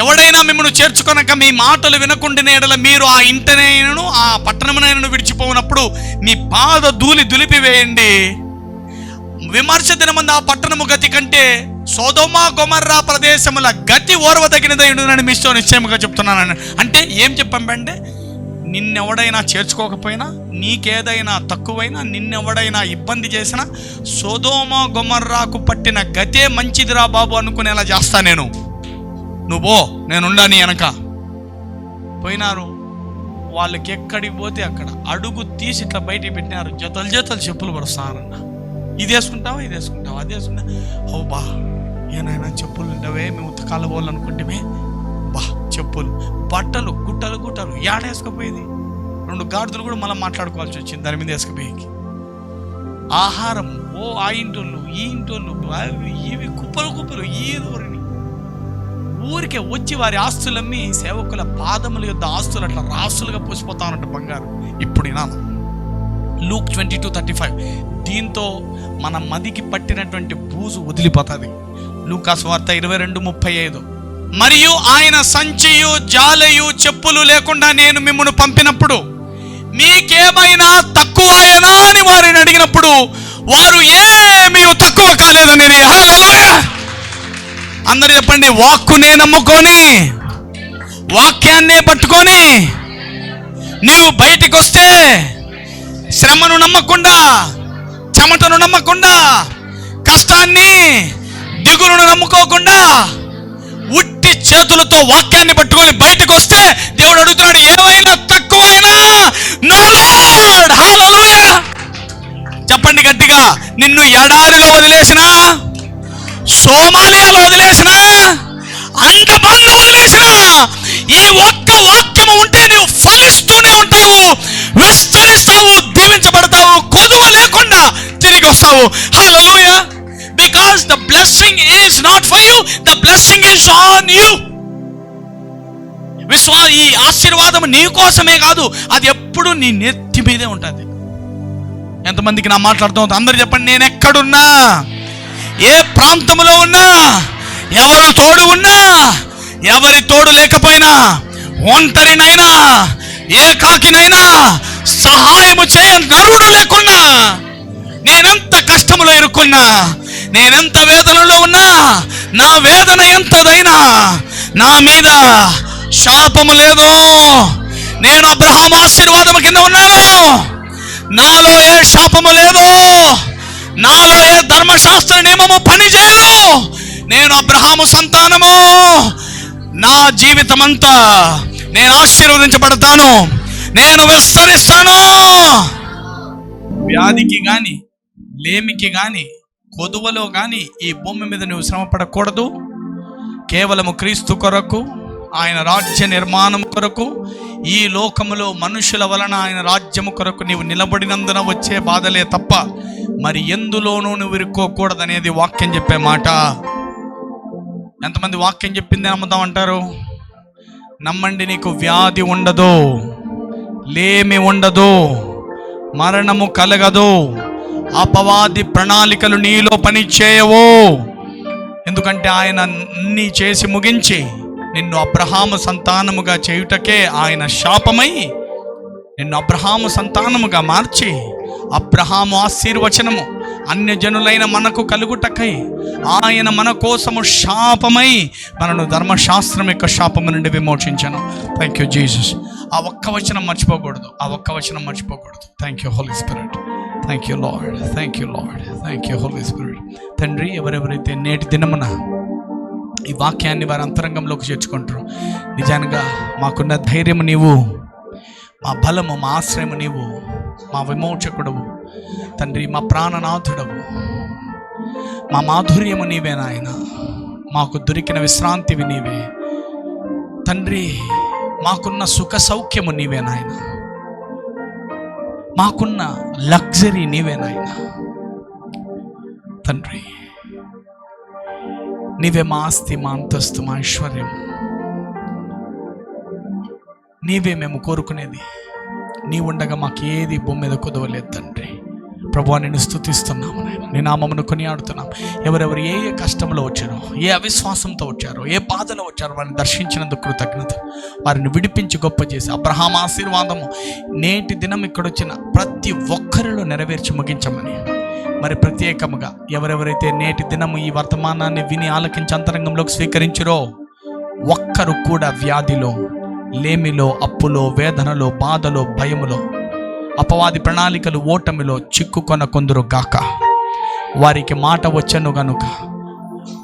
ఎవడైనా మిమ్మల్ని చేర్చుకొనక మీ మాటలు వినకుండిన యెడల మీరు ఆ ఇంటినైనను ఆ పట్టణమునైనను విడిచిపోయినప్పుడు మీ పాద ధూళి దులిపివేయండి. విమర్శ దినమందు ఆ పట్టణము గతి కంటే సొదొమ గొమొర్రా ప్రదేశముల గతి ఓర్వదగినదైనని మీతో నిశ్చయముగా చెప్తున్నాను. అంటే ఏం చెప్పండి, నిన్నెవడైనా చేర్చుకోకపోయినా, నీకేదైనా తక్కువైనా, నిన్నెవడైనా ఇబ్బంది చేసినా సొదొమ గొమొర్రాకు పట్టిన గతే మంచిదిరా బాబు అనుకునేలా చేస్తా నేను. నువ్వో నేనుండా నీ వెనక. పోయినారు. వాళ్ళకి ఎక్కడికి పోతే అక్కడ అడుగు తీసి ఇట్లా బయటికి పెట్టినారు. జతలు చెప్పులు పరుస్తారన్న. ఇది వేసుకుంటావా, ఇది వేసుకుంటావా, అది వేసుకుంటా. ఓ బా ఏనాయనా చెప్పులు ఉండవే, మేము ఉతకాల పోవాలనుకుంటే బా చెప్పులు, బట్టలు, గుట్టలు ఏడేసుకుపోయేది. 2 గాడిదలు కూడా మనం మాట్లాడుకోవాల్సి వచ్చింది దాని మీద వేసుకుపోయేకి. ఆహారం ఆ ఇంటోళ్ళు ఈ ఇంటోళ్ళు అవి ఇవి కుప్పలు ఈదోరిని ఊరికే వచ్చి వారి ఆస్తులమ్మి సేవకుల పాదముల యొద్ద ఆస్తులు అట్లా రాస్తులుగా పోసిపోతా ఉన్నట్టు బంగారు. ఇప్పుడు లూక్ 22:35. దీంతో మన మదికి పట్టినటువంటి బూజు వదిలిపోతుంది. లూకా సువార్త 22:35. మరియు ఆయన సంచియు జాలయు చెప్పులు లేకుండా నేను మిమ్మల్ని పంపినప్పుడు మీకేమైనా తక్కువయేనా అని వారిని అడిగినప్పుడు వారు ఏమీ తక్కువ కాలేదని. హల్లెలూయా! అందరూ చెప్పండి, వాక్కునే నమ్ముకొని వాక్యాన్నే పట్టుకొని నీవు బయటికి వస్తే శ్రమను నమ్మకుండా, చెమటను నమ్మకుండా, కష్టాన్ని దిగులును నమ్ముకోకుండా ఉట్టి చేతులతో వాక్యాన్ని పట్టుకొని బయటకు వస్తే దేవుడు అడుగుతున్నాడు, ఏమైనా తక్కువైనా నో లార్డ్. హల్లెలూయా! చెప్పండి గట్టిగా, నిన్ను ఎడారిలో వదిలేసినా, సోమాలియాలో వదిలేసినా, అండమాన్లో వదిలేసినా, ఈ ఒక్క వాక్యము ఉంటే నీవు ఫలిస్తూనే ఉంటావు, విస్తరిస్తావు, దీవించబడతావు, కొదువ లేకుండా తిరిగి వస్తావు. హల్లెలూయా! Because the blessing is not for you, the blessing is on you. ఈ ఆశీర్వాదం నీ కోసమే కాదు, అది ఎప్పుడు నీ నెత్తి మీదే ఉంటుంది. ఎంతమందికి నా మాట్లాడుతూ అందరూ చెప్పండి, నేను ఎక్కడున్నా, ఏ ప్రాంతంలో ఉన్నా, ఎవరు తోడు ఉన్నా, ఎవరి తోడు లేకపోయినా, ఒంటరినైనా ఏకాకినైనా, సహాయము చేయ నరుడు లేకున్నా, నేనెంత కష్టములో ఇరుక్కున్నా, నేనెంత వేదనలో ఉన్నా, నా వేదన ఎంతదైనా నా మీద శాపము లేదు. నేను అబ్రహాము ఆశీర్వాదము కింద ఉన్నాను. నాలో ఏ శాపము లేదు, నాలో ఏ ధర్మశాస్త్ర నియమము పనిచేయదు. నేను అబ్రహాము సంతానము. నా జీవితం అంతా నేను ఆశీర్వదించబడతాను, నేను విస్తరిస్తాను. వ్యాధికి కానీ, లేమికి కానీ, కొదువలో కానీ ఈ భూమి మీద నువ్వు శ్రమ పడకూడదు. కేవలము క్రీస్తు కొరకు, ఆయన రాజ్య నిర్మాణం కొరకు, ఈ లోకములో మనుషుల వలన ఆయన రాజ్యము కొరకు నీవు నిలబడినందున వచ్చే బాధలే తప్ప మరి ఎందులోనూ నువ్వు ఇరుక్కోకూడదనేది వాక్యం చెప్పే మాట. ఎంతమంది వాక్యం చెప్పింది నమ్ముతామంటారు? నమ్మండి, నీకు వ్యాధి ఉండదు, లేమి ఉండదు, మరణము కలగదు, అపవాది ప్రణాళికలు నీలో పని చేయవు. ఎందుకంటే ఆయన అన్నీ చేసి ముగించి నిన్ను అబ్రహాము సంతానముగా చేయుటకే ఆయన శాపమై నిన్ను అబ్రహాము సంతానముగా మార్చి, అబ్రహాము ఆశీర్వచనము అన్యజనులైన మనకు కలుగుటకై ఆయన మన కోసము శాపమై మనను ధర్మశాస్త్రం యొక్క శాపము నుండి విమోచించను. Thank you Jesus. ఆ ఒక్క వచనం మర్చిపోకూడదు, ఆ ఒక్క వచనం మర్చిపోకూడదు. Thank you Holi Spirit. Thank you Lord, thank you Lord, thank you Holi Spirit. తండ్రి, ఎవరెవరైతే నేటి దినమున ఈ వాక్యాన్ని వారి అంతరంగంలోకి చేర్చుకుంటారు, నిజంగా మాకున్న ధైర్యము నీవు, మా బలము, మా ఆశ్రయము నీవు, మా విమోచకుడవు తండ్రి, మా ప్రాణనాథుడవు, మా మాధుర్యము నీవే నాయన, మాకు దొరికిన విశ్రాంతివి నీవే తండ్రి, మాకున్న సుఖ సౌఖ్యము నీవే నాయన, మాకున్న లగ్జరీ నీవే నాయన. తండ్రి. నీవే మా ఆస్తి, మా అంతస్తు, మా ఐశ్వర్యం. నీవే మేము కోరుకునేది. నీ ఉండగా మాకు ఏది భూమి మీద కుదవలేదు తండ్రి. ప్రభువా, నేను స్తుతిస్తున్నాము నాయన, నీ నామమును కొనియాడుతున్నాం. ఎవరెవరు ఏ ఏ కష్టంలో వచ్చారో, ఏ అవిశ్వాసంతో వచ్చారో, ఏ బాధలో వచ్చారో వారిని దర్శించినందుకు కృతజ్ఞత. వారిని విడిపించి గొప్ప చేసి అబ్రహాం ఆశీర్వాదము నేటి దినం ఇక్కడ వచ్చిన ప్రతి ఒక్కరిలో నెరవేర్చి ముగించమని, మరి ప్రత్యేకముగా ఎవరెవరైతే నేటి దినము ఈ వర్తమానాన్ని విని ఆలకించి అంతరంగంలోకి స్వీకరించిరో, ఒక్కరు కూడా వ్యాధిలో, లేమిలో, అప్పులో, వేదనలో, బాధలో, భయములో, అపవాది ప్రణాళికలు, ఓటమిలో చిక్కుకొన కొందరు గాక. వారికి మాట వచ్చను గనుక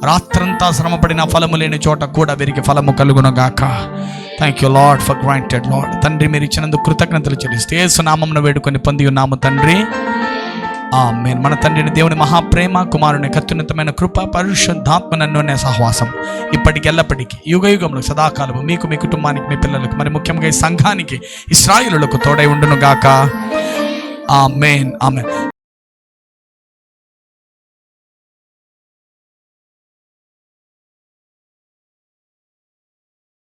రాత్రంతా శ్రమపడిన ఫలము లేని చోట కూడా వీరికి ఫలము కలుగును గాక. Thank you lord for granted lord. తండ్రి, మీరు ఇచ్చినందుకు కృతజ్ఞతలు చెల్లిస్తూ యేసు నామమున వేడుకొని పొంది ఉన్నాము తండ్రి, ఆమేన్. మన తండ్రిని దేవుని మహాప్రేమ, కుమారుని అత్యున్నతమైన కృప, పరిశుద్ధాత్మ నన్ను సహవాసం ఇప్పటికి ఎల్లప్పటికీ యుగయుగంలో సదాకాలము మీకు, మీ కుటుంబానికి, మీ పిల్లలకు, మరి ముఖ్యంగా ఈ సంఘానికి, ఇశ్రాయేలులకు తోడై ఉండును గాక. ఆమేన్, ఆమేన్.